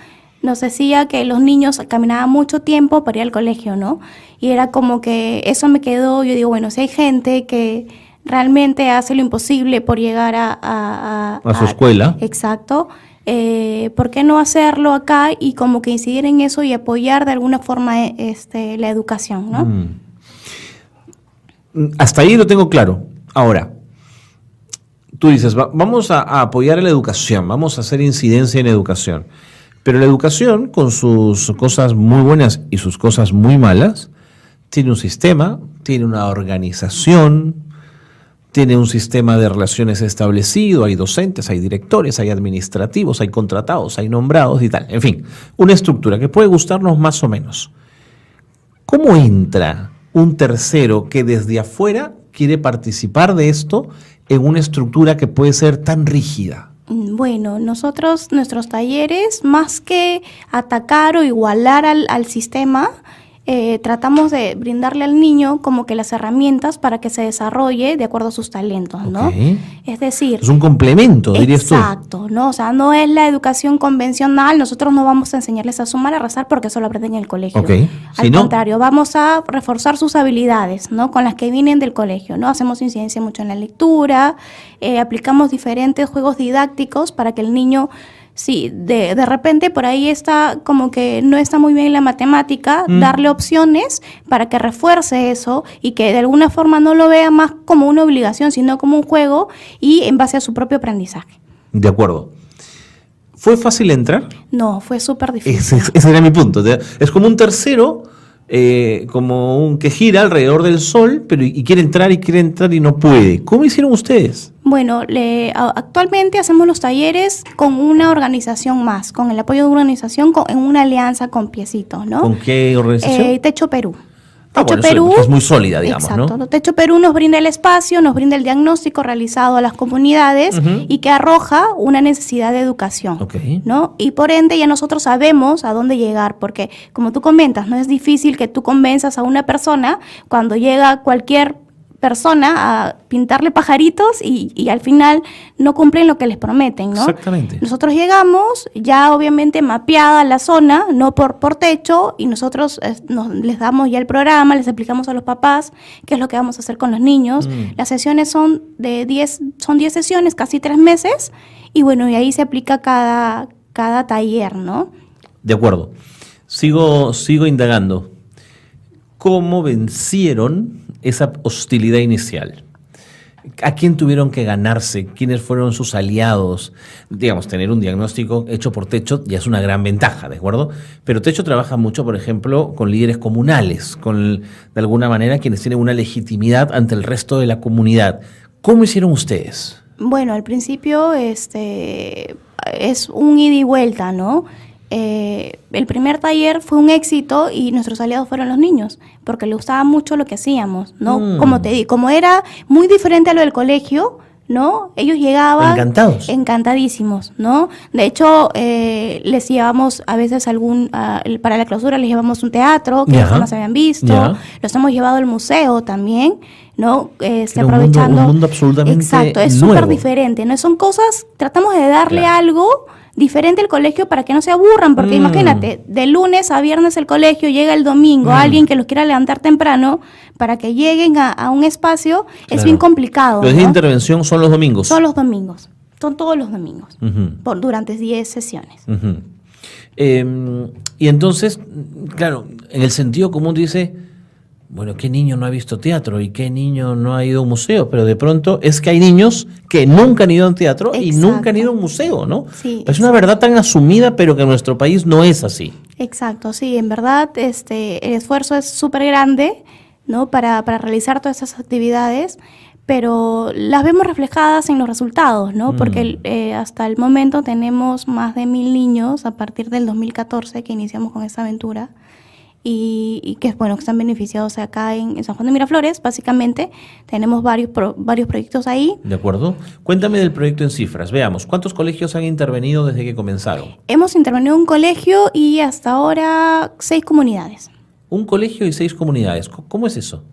nos decía que los niños caminaban mucho tiempo para ir al colegio, ¿no? Y era como que eso me quedó, yo digo, bueno, si hay gente que realmente hace lo imposible por llegar a su escuela. Exacto. ¿Por qué no hacerlo acá y como que incidir en eso y apoyar de alguna forma la educación, ¿no? Hasta ahí lo tengo claro. Ahora, tú dices, vamos a apoyar a la educación, vamos a hacer incidencia en educación, pero la educación, con sus cosas muy buenas y sus cosas muy malas, tiene un sistema, tiene una organización, tiene un sistema de relaciones establecido, hay docentes, hay directores, hay administrativos, hay contratados, hay nombrados y tal. En fin, una estructura que puede gustarnos más o menos. ¿Cómo entra un tercero que desde afuera quiere participar de esto en una estructura que puede ser tan rígida? Bueno, nuestros talleres, más que atacar o igualar al sistema, tratamos de brindarle al niño como que las herramientas para que se desarrolle de acuerdo a sus talentos, ¿no? Okay. Es decir... Es un complemento, dirías tú. Exacto, ¿no? O sea, no es la educación convencional, nosotros no vamos a enseñarles a sumar, a rezar porque eso lo aprenden en el colegio. Okay. Al contrario, vamos a reforzar sus habilidades, ¿no? Con las que vienen del colegio, ¿no? Hacemos incidencia mucho en la lectura, aplicamos diferentes juegos didácticos para que el niño... Sí, de repente por ahí está como que no está muy bien la matemática, darle opciones para que refuerce eso y que de alguna forma no lo vea más como una obligación, sino como un juego y en base a su propio aprendizaje. De acuerdo. ¿Fue fácil entrar? No, fue súper difícil. Ese era mi punto. Es como un tercero, como un que gira alrededor del sol, pero y quiere entrar y no puede. ¿Cómo hicieron ustedes? Bueno, actualmente hacemos los talleres con una organización más, con el apoyo de una organización, en una alianza con Piecitos, ¿no? ¿Con qué organización? Techo Perú. Techo Perú es muy sólida, digamos, exacto, ¿no? Techo Perú nos brinda el espacio, nos brinda el diagnóstico realizado a las comunidades y que arroja una necesidad de educación, ¿no? Y por ende ya nosotros sabemos a dónde llegar, porque como tú comentas, no es difícil que tú convenzas a una persona cuando llega cualquier persona a pintarle pajaritos y al final no cumplen lo que les prometen, ¿no? Exactamente. Nosotros llegamos ya obviamente mapeada la zona, no por techo, y nosotros les damos ya el programa, les explicamos a los papás qué es lo que vamos a hacer con los niños. Las sesiones son 10 sesiones, casi 3 meses, y bueno, y ahí se aplica cada taller, ¿no? De acuerdo. Sigo indagando. ¿Cómo vencieron esa hostilidad inicial? ¿A quién tuvieron que ganarse? ¿Quiénes fueron sus aliados? Digamos, tener un diagnóstico hecho por Techo ya es una gran ventaja, ¿de acuerdo? Pero Techo trabaja mucho, por ejemplo, con líderes comunales, de alguna manera quienes tienen una legitimidad ante el resto de la comunidad. ¿Cómo hicieron ustedes? Bueno, al principio es un ida y vuelta, ¿no? El primer taller fue un éxito y nuestros aliados fueron los niños, porque les gustaba mucho lo que hacíamos, ¿no? Como te digo, como era muy diferente a lo del colegio, ¿no? Ellos llegaban encantadísimos, ¿no? De hecho, les llevamos a veces para la clausura les llevamos un teatro que jamás habían visto, los hemos llevado al museo también, ¿no? Aprovechando un mundo absolutamente exacto, es súper diferente, ¿no? Son cosas, tratamos de darle algo diferente al colegio para que no se aburran, porque imagínate, de lunes a viernes el colegio, llega el domingo alguien que los quiera levantar temprano para que lleguen a un espacio, es bien complicado. Los días de intervención son los domingos. Son los domingos, son todos los domingos, durante 10 sesiones. Y entonces, claro, en el sentido común dice, bueno, ¿qué niño no ha visto teatro y qué niño no ha ido a un museo? Pero de pronto es que hay niños que nunca han ido a un teatro y nunca han ido a un museo, ¿no? Sí, es una verdad tan asumida, pero que en nuestro país no es así. Exacto, sí, en verdad el esfuerzo es súper grande, ¿no? Para realizar todas esas actividades, pero las vemos reflejadas en los resultados, ¿no? Porque hasta el momento tenemos más de 1.000 niños a partir del 2014 que iniciamos con esta aventura. Y que bueno, que están beneficiados acá en San Juan de Miraflores. Básicamente tenemos varios proyectos ahí. De acuerdo. Cuéntame del proyecto en cifras. Veamos, ¿cuántos colegios han intervenido desde que comenzaron? Hemos intervenido en un colegio y hasta ahora 6 comunidades. Un colegio y 6 comunidades. ¿Cómo es eso?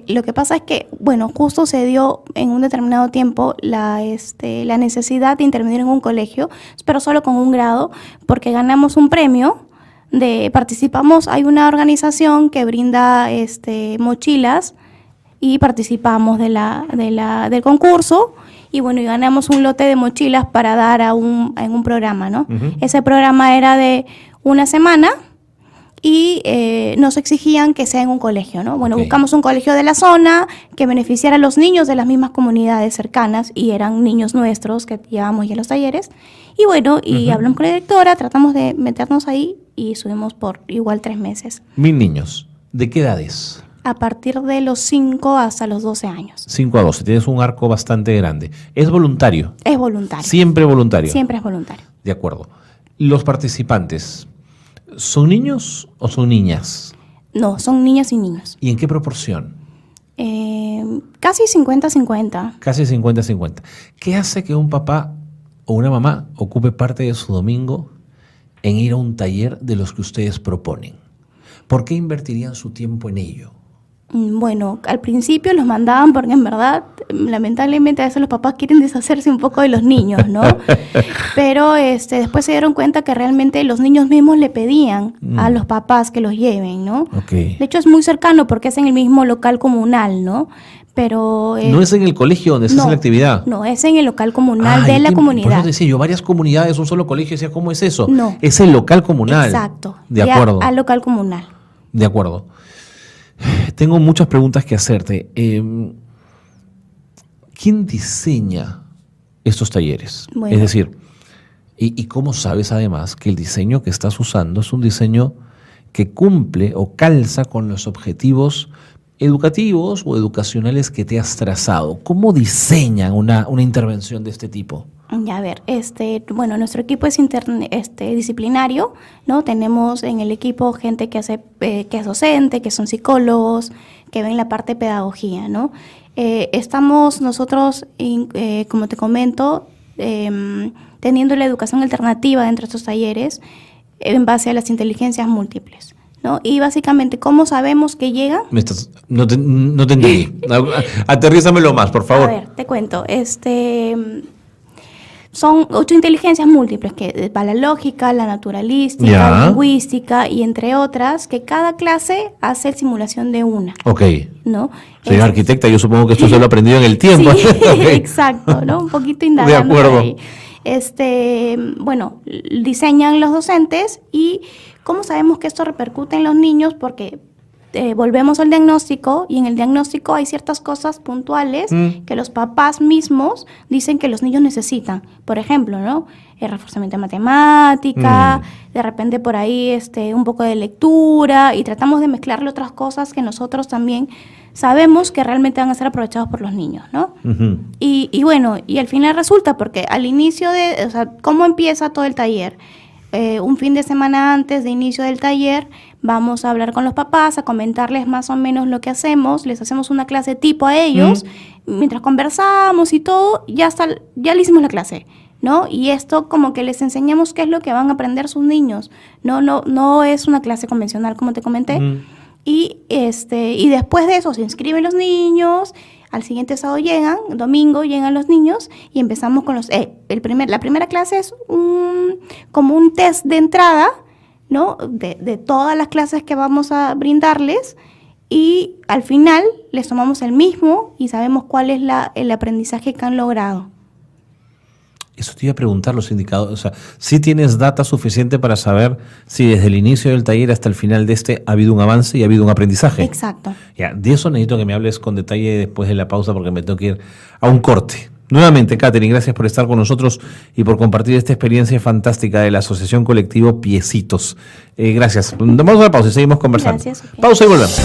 Lo que pasa es que, bueno, justo se dio en un determinado tiempo la necesidad de intervenir en un colegio, pero solo con un grado, porque ganamos un premio, participamos, hay una organización que brinda mochilas y participamos del concurso y bueno, y ganamos un lote de mochilas para dar en un programa, ¿no? Uh-huh. Ese programa era de una semana y nos exigían que sea en un colegio, ¿no? Bueno, buscamos un colegio de la zona que beneficiara a los niños de las mismas comunidades cercanas y eran niños nuestros que llevábamos ya los talleres. Y bueno, y hablamos con la directora, tratamos de meternos ahí y estuvimos por igual 3 meses. 1000 niños. ¿De qué edades? A partir de los 5 hasta los 12 años. 5 a 12. Tienes un arco bastante grande. ¿Es voluntario? Es voluntario. ¿Siempre voluntario? Siempre es voluntario. De acuerdo. ¿Los participantes son niños o son niñas? No, son niñas y niños. ¿Y en qué proporción? Casi 50-50. Casi 50-50. ¿Qué hace que un papá o una mamá ocupe parte de su domingo en ir a un taller de los que ustedes proponen? ¿Por qué invertirían su tiempo en ello? Bueno, al principio los mandaban porque en verdad, lamentablemente a veces los papás quieren deshacerse un poco de los niños, ¿no? Pero después se dieron cuenta que realmente los niños mismos le pedían a los papás que los lleven, ¿no? Okay. De hecho es muy cercano porque es en el mismo local comunal, ¿no? Pero no es en el colegio donde se hace la actividad. No, es en el local comunal de la comunidad. Por eso decía yo, varias comunidades, un solo colegio, decía, ¿cómo es eso? No. Es el local comunal. Exacto. De acuerdo. Al local comunal. De acuerdo. Tengo muchas preguntas que hacerte. ¿Quién diseña estos talleres? Bueno. Es decir, ¿y cómo sabes además que el diseño que estás usando es un diseño que cumple o calza con los objetivos educativos o educacionales que te has trazado? ¿Cómo diseñan una intervención de este tipo? Ya, a ver, bueno, nuestro equipo es disciplinario, ¿no? Tenemos en el equipo gente que es docente, que son psicólogos, que ven la parte de pedagogía, ¿no? Estamos nosotros, como te comento, teniendo la educación alternativa dentro de estos talleres en base a las inteligencias múltiples, ¿no? Y básicamente, ¿cómo sabemos que llegan? No te entendí. Aterrízamelo más, por favor. A ver, te cuento. Son 8 inteligencias múltiples, que va la lógica, la naturalística, la lingüística y entre otras, que cada clase hace simulación de una. Ok. ¿No? Soy arquitecta, yo supongo que esto se lo he aprendido en el tiempo. Sí, okay. Exacto, ¿no? Un poquito indagando. De acuerdo. Ahí. Bueno, diseñan los docentes y ¿cómo sabemos que esto repercute en los niños? Porque volvemos al diagnóstico y en el diagnóstico hay ciertas cosas puntuales que los papás mismos dicen que los niños necesitan. Por ejemplo, ¿no? El reforzamiento de matemática, de repente por ahí un poco de lectura y tratamos de mezclarle otras cosas que nosotros también sabemos que realmente van a ser aprovechados por los niños, ¿no? Uh-huh. Y bueno, y al final resulta porque al inicio o sea, ¿cómo empieza todo el taller? Un fin de semana antes de inicio del taller vamos a hablar con los papás, a comentarles más o menos lo que hacemos, les hacemos una clase tipo a ellos, mientras conversamos y todo, ya le hicimos la clase, ¿no? Y esto como que les enseñamos qué es lo que van a aprender sus niños, no es una clase convencional como te comenté, y después de eso se inscriben los niños. Al siguiente sábado domingo llegan los niños y empezamos con la primera clase es como un test de entrada, ¿no? De todas las clases que vamos a brindarles y al final les tomamos el mismo y sabemos cuál es el aprendizaje que han logrado. Eso te iba a preguntar, los indicadores, o sea, ¿sí tienes data suficiente para saber si desde el inicio del taller hasta el final de ha habido un avance y ha habido un aprendizaje? Exacto. Ya, de eso necesito que me hables con detalle después de la pausa porque me tengo que ir a un corte. Nuevamente, Katherine, gracias por estar con nosotros y por compartir esta experiencia fantástica de la Asociación Colectivo Piecitos. Gracias. Vamos a la pausa y seguimos conversando. Gracias. Okay. Pausa y volvemos.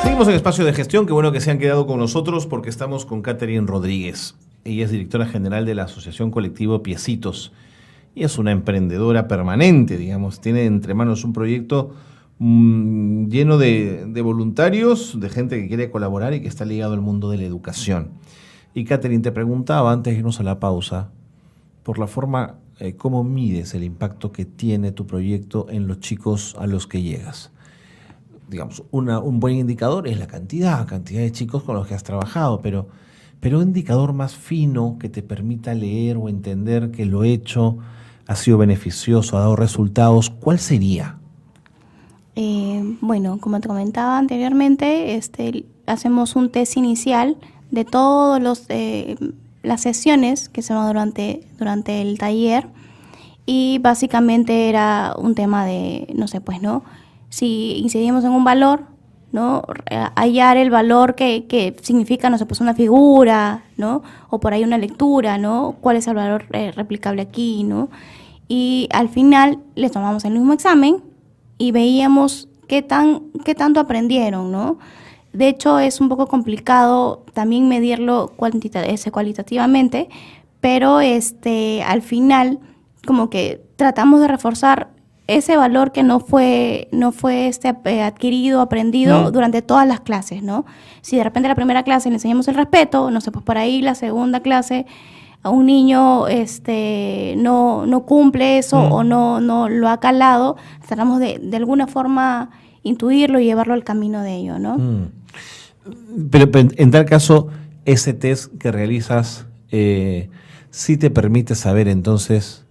Seguimos en Espacio de Gestión. Qué bueno que se han quedado con nosotros porque estamos con Katherine Rodríguez. Ella es directora general de la Asociación Colectivo Piecitos y es una emprendedora permanente, digamos. Tiene entre manos un proyecto lleno de voluntarios, de gente que quiere colaborar y que está ligado al mundo de la educación. Y Katherine, te preguntaba antes de irnos a la pausa, por la forma, ¿cómo mides el impacto que tiene tu proyecto en los chicos a los que llegas? Digamos, un buen indicador es la cantidad de chicos con los que has trabajado, pero Pero un indicador más fino que te permita leer o entender que lo hecho ha sido beneficioso, ha dado resultados, ¿cuál sería? Bueno, como te comentaba anteriormente, hacemos un test inicial de todas las sesiones que se van durante el taller, y básicamente era un tema de, no sé, pues, ¿no? Si incidimos en un valor, ¿no? Hallar el valor que significa, no sé, pues una figura, ¿no? O por ahí una lectura, ¿no? ¿Cuál es el valor replicable aquí, ¿no? Y al final les tomamos el mismo examen y veíamos qué tanto aprendieron, ¿no? De hecho, es un poco complicado también medirlo cualitativamente, pero al final como que tratamos de reforzar ese valor que no fue adquirido, aprendido durante todas las clases, ¿no? Si de repente la primera clase le enseñamos el respeto, no sé, pues por ahí la segunda clase a un niño no cumple eso o no lo ha calado, tratamos de alguna forma intuirlo y llevarlo al camino de ello, ¿no? Pero en tal caso, ese test que realizas sí te permite saber entonces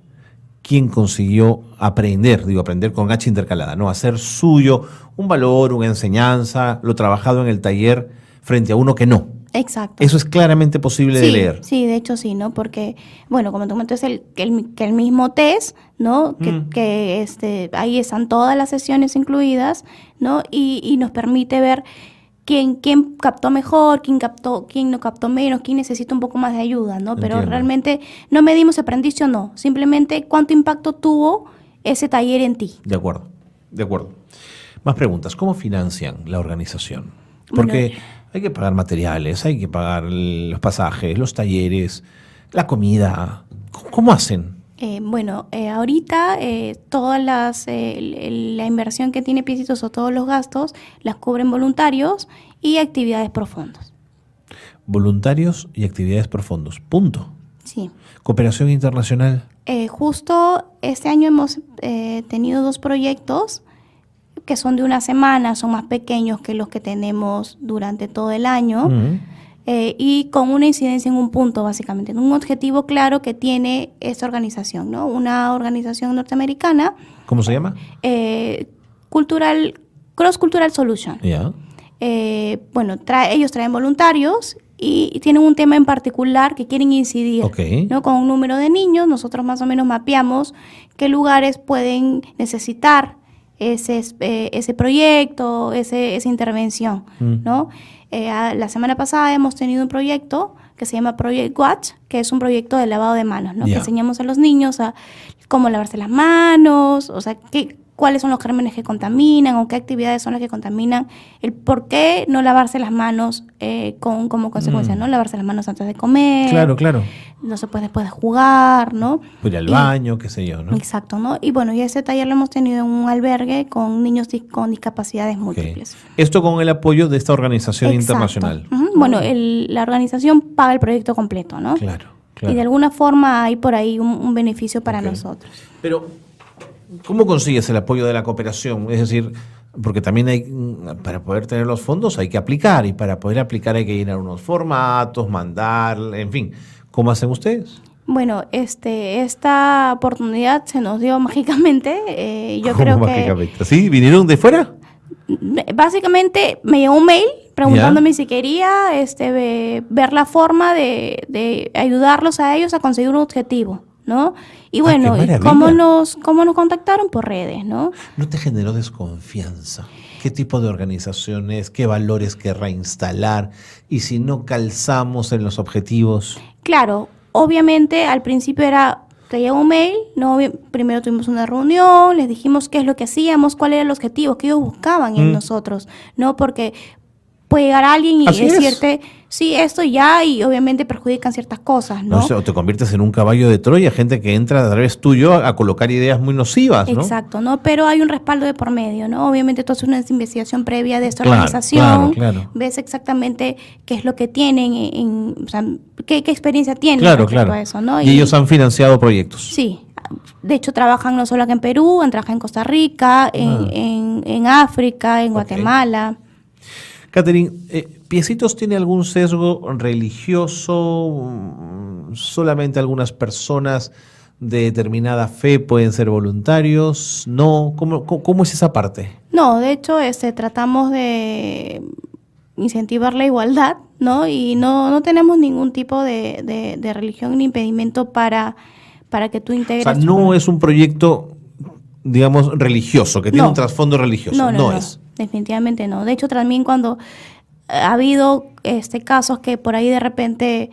quién consiguió aprender con H intercalada, ¿no? Hacer suyo un valor, una enseñanza, lo trabajado en el taller frente a uno que no. Exacto. Eso es claramente posible de leer. Sí, de hecho sí, ¿no? Porque, bueno, como te comento, es el mismo test, ¿no? Que ahí están todas las sesiones incluidas, ¿no? Y nos permite ver quién captó mejor, quién no captó menos, quién necesita un poco más de ayuda, ¿no? Pero Entiendo. realmente no medimos si aprendiste o no, simplemente cuánto impacto tuvo ese taller en ti. De acuerdo. Más preguntas. ¿Cómo financian la organización? Porque hay que pagar materiales, hay que pagar los pasajes, los talleres, la comida. ¿Cómo hacen? Ahorita todas la inversión que tiene Piecitos o todos los gastos las cubren voluntarios y actividades por fondos. Voluntarios y actividades por fondos. Punto. Sí. Cooperación internacional. Justo este año hemos tenido 2 proyectos que son de una semana, son más pequeños que los que tenemos durante todo el año. Y con una incidencia en un punto, básicamente, en un objetivo claro que tiene esta organización, ¿no? Una organización norteamericana. ¿Cómo se llama? Cross Cultural Solution. Ya. Ellos traen voluntarios y tienen un tema en particular que quieren incidir, ¿no? Con un número de niños. Nosotros más o menos mapeamos qué lugares pueden necesitar ese proyecto, esa intervención, ¿no? La semana pasada hemos tenido un proyecto que se llama Project Watch, que es un proyecto de lavado de manos, ¿no? Que enseñamos a los niños a cómo lavarse las manos, o sea, cuáles son los gérmenes que contaminan o qué actividades son las que contaminan, el por qué no lavarse las manos como consecuencia, ¿no? Lavarse las manos antes de comer. Claro. No se puede después de jugar, ¿no? Ir al baño, qué sé yo, ¿no? Exacto, ¿no? Y bueno, y ese taller lo hemos tenido en un albergue con niños con discapacidades múltiples. Esto con el apoyo de esta organización internacional. Bueno, la organización paga el proyecto completo, ¿no? Claro. Y de alguna forma hay por ahí un beneficio para nosotros. Pero, ¿cómo consigues el apoyo de la cooperación? Es decir, porque también para poder tener los fondos hay que aplicar, y para poder aplicar hay que llenar unos formatos, mandar, en fin. ¿Cómo hacen ustedes? Bueno, esta oportunidad se nos dio mágicamente. Yo ¿Cómo creo mágicamente? Que ¿Sí? ¿Vinieron de fuera? Básicamente me llegó un mail preguntándome si quería ver la forma de ayudarlos a ellos a conseguir un objetivo, ¿no? Y bueno, ¿cómo nos contactaron? Por redes, ¿no? ¿No te generó desconfianza? ¿Qué tipo de organizaciones, qué valores querrá instalar? Y si no calzamos en los objetivos. Claro, obviamente al principio te llegó un mail, ¿no? Primero tuvimos una reunión, les dijimos qué es lo que hacíamos, cuál era el objetivo, qué ellos buscaban en nosotros, ¿no? Porque puede llegar alguien y decirte, sí, esto ya, y obviamente perjudican ciertas cosas, ¿no? O te conviertes en un caballo de Troya, gente que entra a través tuyo a colocar ideas muy nocivas, ¿no? Exacto, ¿no? Pero hay un respaldo de por medio, ¿no? Obviamente tú haces una investigación previa de esta organización, claro. Ves exactamente qué es lo que tienen, o sea, qué experiencia tienen respecto a eso, ¿no? Y ellos han financiado proyectos. Sí. De hecho, trabajan no solo acá en Perú, trabajan en Costa Rica, en África, en Guatemala. Catherine, ¿Piecitos tiene algún sesgo religioso? ¿Solamente algunas personas de determinada fe pueden ser voluntarios? ¿No? ¿Cómo es esa parte? No, de hecho, tratamos de incentivar la igualdad, ¿no? Y no tenemos ningún tipo de religión ni impedimento para que tú integres. O sea, no es un proyecto, digamos, religioso, que tiene un trasfondo religioso. No es. Definitivamente no. De hecho, también cuando ha habido casos que por ahí de repente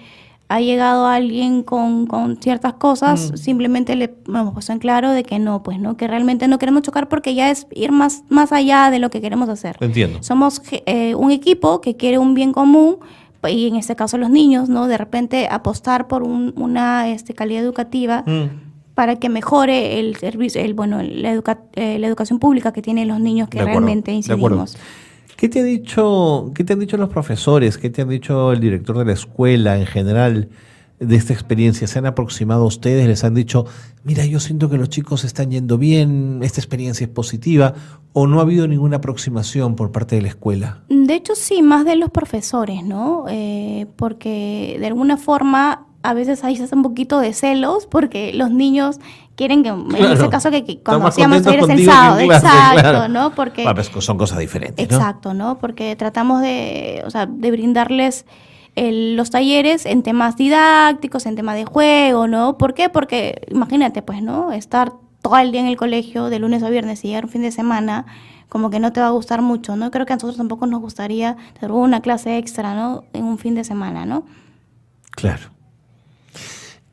ha llegado alguien con ciertas cosas, simplemente le hemos puesto en claro de que no, pues no, que realmente no queremos chocar porque ya es ir más allá de lo que queremos hacer. Entiendo. Somos un equipo que quiere un bien común, y en este caso los niños, ¿no? De repente apostar por una calidad educativa para que mejore el servicio, la educación pública que tienen los niños que realmente incidimos. ¿Qué te han dicho los profesores? ¿Qué te han dicho el director de la escuela en general de esta experiencia? ¿Se han aproximado a ustedes? ¿Les han dicho, mira, yo siento que los chicos están yendo bien, esta experiencia es positiva? ¿O no ha habido ninguna aproximación por parte de la escuela? De hecho, sí, más de los profesores, ¿no? Porque de alguna forma a veces hay un poquito de celos porque los niños quieren que, en ese caso, que cuando hacíamos talleres el sábado, exacto, ¿no? Porque pues son cosas diferentes, ¿no? Exacto, ¿no? Porque tratamos de brindarles los talleres en temas didácticos, en temas de juego, ¿no? ¿Por qué? Porque imagínate, pues, ¿no? Estar todo el día en el colegio de lunes a viernes y llegar un fin de semana, como que no te va a gustar mucho, ¿no? Creo que a nosotros tampoco nos gustaría tener una clase extra, ¿no? En un fin de semana, ¿no? Claro.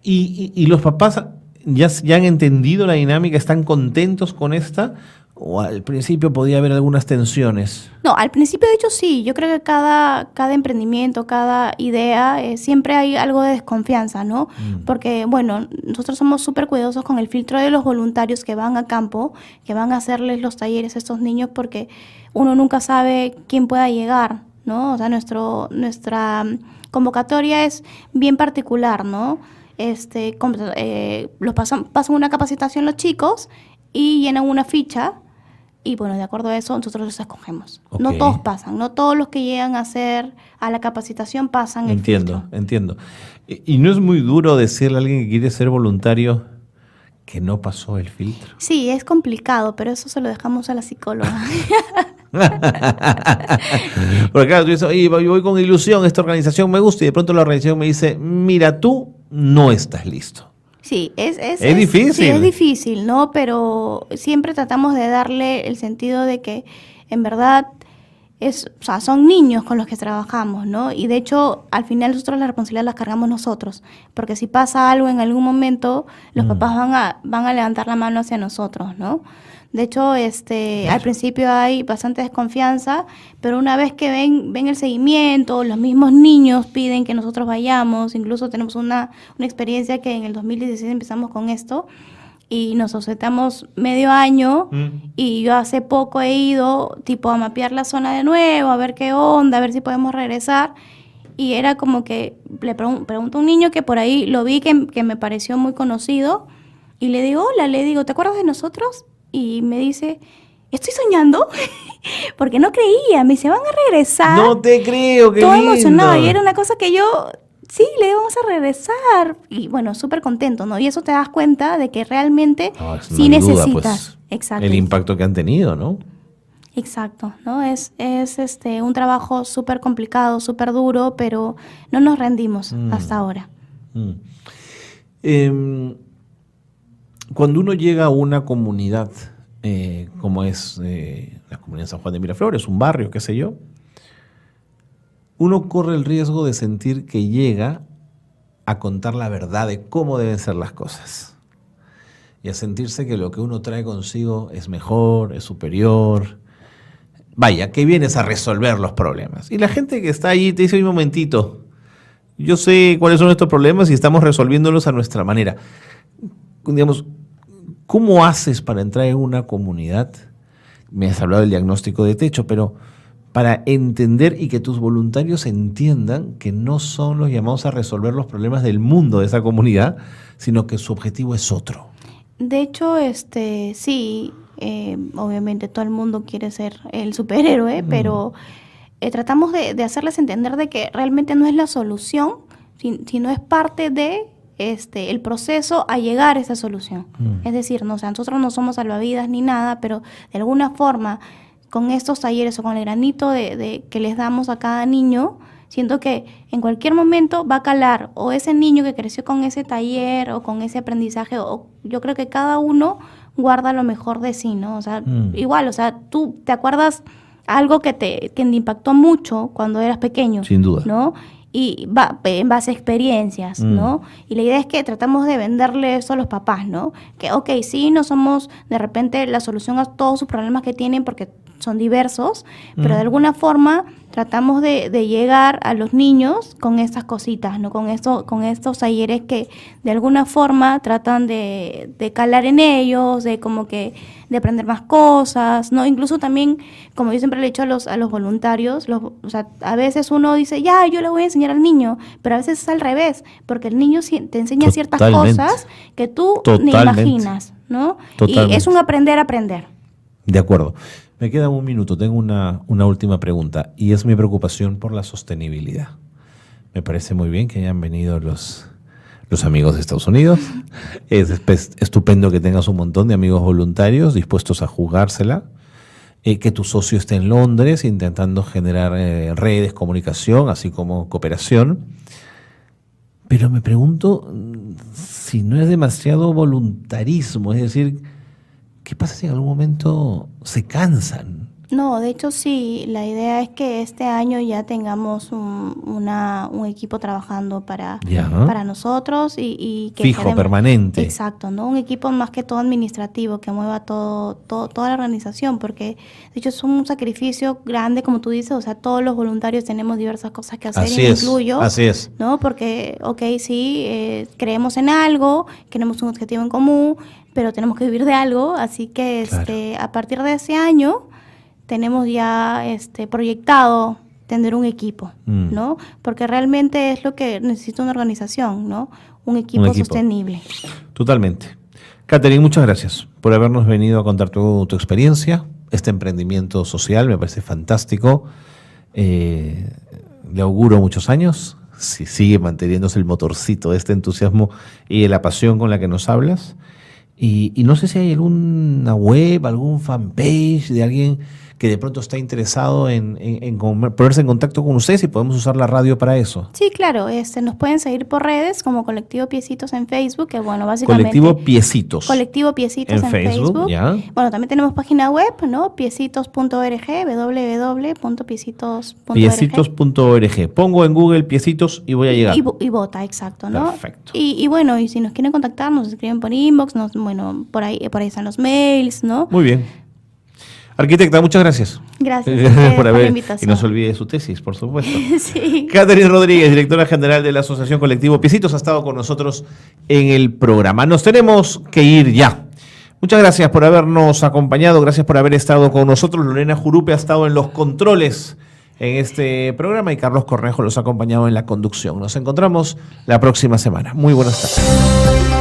¿Y los papás ya han entendido la dinámica? ¿Están contentos con esta? ¿O al principio podía haber algunas tensiones? No, al principio de hecho sí. Yo creo que cada emprendimiento, cada idea, siempre hay algo de desconfianza, ¿no? Porque, bueno, nosotros somos súper cuidadosos con el filtro de los voluntarios que van a campo, que van a hacerles los talleres a estos niños, porque uno nunca sabe quién pueda llegar, ¿no? O sea, nuestra convocatoria es bien particular, ¿no? Pasan una capacitación los chicos y llenan una ficha y bueno, de acuerdo a eso nosotros los escogemos. Okay. No todos pasan, no todos los que llegan a la capacitación pasan el filtro. Entiendo. ¿Y no es muy duro decirle a alguien que quiere ser voluntario que no pasó el filtro? Sí, es complicado, pero eso se lo dejamos a la psicóloga. Porque claro, tú dices, oye, voy con ilusión, esta organización me gusta, y de pronto la organización me dice, mira, tú no estás listo. Sí, es difícil. Sí, es difícil, ¿no? Pero siempre tratamos de darle el sentido de que en verdad son niños con los que trabajamos, ¿no? Y de hecho, al final nosotros la responsabilidad la cargamos nosotros, porque si pasa algo en algún momento, los papás van a levantar la mano hacia nosotros, ¿no? De hecho, al principio hay bastante desconfianza, pero una vez que ven el seguimiento, los mismos niños piden que nosotros vayamos. Incluso tenemos una experiencia que en el 2016 empezamos con esto y nos ausentamos medio año y yo hace poco he ido a mapear la zona de nuevo, a ver qué onda, a ver si podemos regresar. Y era como que le pregunto a un niño que por ahí lo vi que me pareció muy conocido y le digo, ¿te acuerdas de nosotros? Y me dice, ¿estoy soñando? Porque no creía, me dice, ¿van a regresar? No te creo, qué todo lindo. Emocionado, y era una cosa que yo, sí, le vamos a regresar. Y bueno, súper contento, ¿no? Y eso te das cuenta de que realmente sí necesitas. Pues, exacto. El impacto que han tenido, ¿no? Exacto, ¿no? Es un trabajo súper complicado, súper duro, pero no nos rendimos hasta ahora. Cuando uno llega a una comunidad, como es la comunidad de San Juan de Miraflores, un barrio, qué sé yo, uno corre el riesgo de sentir que llega a contar la verdad de cómo deben ser las cosas. Y a sentirse que lo que uno trae consigo es mejor, es superior. Vaya, que vienes a resolver los problemas. Y la gente que está ahí te dice, un momentito, yo sé cuáles son estos problemas y estamos resolviéndolos a nuestra manera. Digamos, ¿cómo haces para entrar en una comunidad? Me has hablado del diagnóstico de techo, pero para entender y que tus voluntarios entiendan que no son los llamados a resolver los problemas del mundo de esa comunidad, sino que su objetivo es otro. De hecho, sí, obviamente todo el mundo quiere ser el superhéroe, pero tratamos de hacerles entender de que realmente no es la solución, sino es parte de el proceso a llegar a esa solución. Es decir, no, o sea, nosotros no somos salvavidas ni nada, pero de alguna forma, con estos talleres o con el granito que les damos a cada niño, siento que en cualquier momento va a calar o ese niño que creció con ese taller o con ese aprendizaje, o yo creo que cada uno guarda lo mejor de sí, ¿no? O sea, igual, o sea, tú te acuerdas algo que te impactó mucho cuando eras pequeño. Sin duda. ¿No? Y en base a experiencias, ¿no? Y la idea es que tratamos de venderle eso a los papás, ¿no? Que, ok, sí, no somos de repente la solución a todos sus problemas que tienen porque son diversos, pero de alguna forma tratamos de llegar a los niños con estas cositas, ¿no? Con estos talleres que de alguna forma tratan de calar en ellos, de como que de aprender más cosas, ¿no? Incluso también, como yo siempre le he dicho a los voluntarios, o sea, a veces uno dice, ya, yo le voy a enseñar al niño, pero a veces es al revés, porque el niño te enseña ciertas cosas que tú ni imaginas, ¿no? Y es un aprender a aprender. De acuerdo. Me queda un minuto, tengo una última pregunta y es mi preocupación por la sostenibilidad. Me parece muy bien que hayan venido los amigos de Estados Unidos. Es estupendo que tengas un montón de amigos voluntarios dispuestos a jugársela. Que tu socio esté en Londres intentando generar redes, comunicación, así como cooperación. Pero me pregunto si no es demasiado voluntarismo, es decir, ¿qué pasa si en algún momento se cansan? No, de hecho sí, la idea es que este año ya tengamos un equipo trabajando para nosotros y que fijo, permanente. Exacto, ¿no? Un equipo más que todo administrativo que mueva toda la organización, porque de hecho es un sacrificio grande, como tú dices, o sea, todos los voluntarios tenemos diversas cosas que hacer, incluyo, así es. ¿no? Porque, sí, creemos en algo, queremos un objetivo en común, pero tenemos que vivir de algo, así que claro. A partir de ese año tenemos ya proyectado tener un equipo, ¿no? Porque realmente es lo que necesita una organización, ¿no? Un equipo sostenible. Totalmente. Catherine, muchas gracias por habernos venido a contar tu experiencia. Este emprendimiento social me parece fantástico. Le auguro muchos años. Si sigue manteniéndose el motorcito de este entusiasmo y de la pasión con la que nos hablas. Y no sé si hay alguna web, algún fanpage de alguien que de pronto está interesado en ponerse en contacto con ustedes y podemos usar la radio para eso. Sí, claro. Nos pueden seguir por redes como Colectivo Piecitos en Facebook, que bueno, básicamente... Colectivo Piecitos. Colectivo Piecitos en Facebook. ¿Ya? Bueno, también tenemos página web, ¿no? Piecitos.org, www.piecitos.org. Piecitos.org. Pongo en Google Piecitos y voy a llegar. Y vota, exacto, ¿no? Perfecto. Y bueno, y si nos quieren contactar, nos escriben por inbox, por ahí están los mails, ¿no? Muy bien. Arquitecta, muchas gracias. Gracias por la invitación. Y no se olvide su tesis, por supuesto. Sí. Catherine Rodríguez, directora general de la Asociación Colectivo Piecitos, ha estado con nosotros en el programa. Nos tenemos que ir ya. Muchas gracias por habernos acompañado, gracias por haber estado con nosotros. Lorena Jurupe ha estado en los controles en este programa y Carlos Cornejo los ha acompañado en la conducción. Nos encontramos la próxima semana. Muy buenas tardes.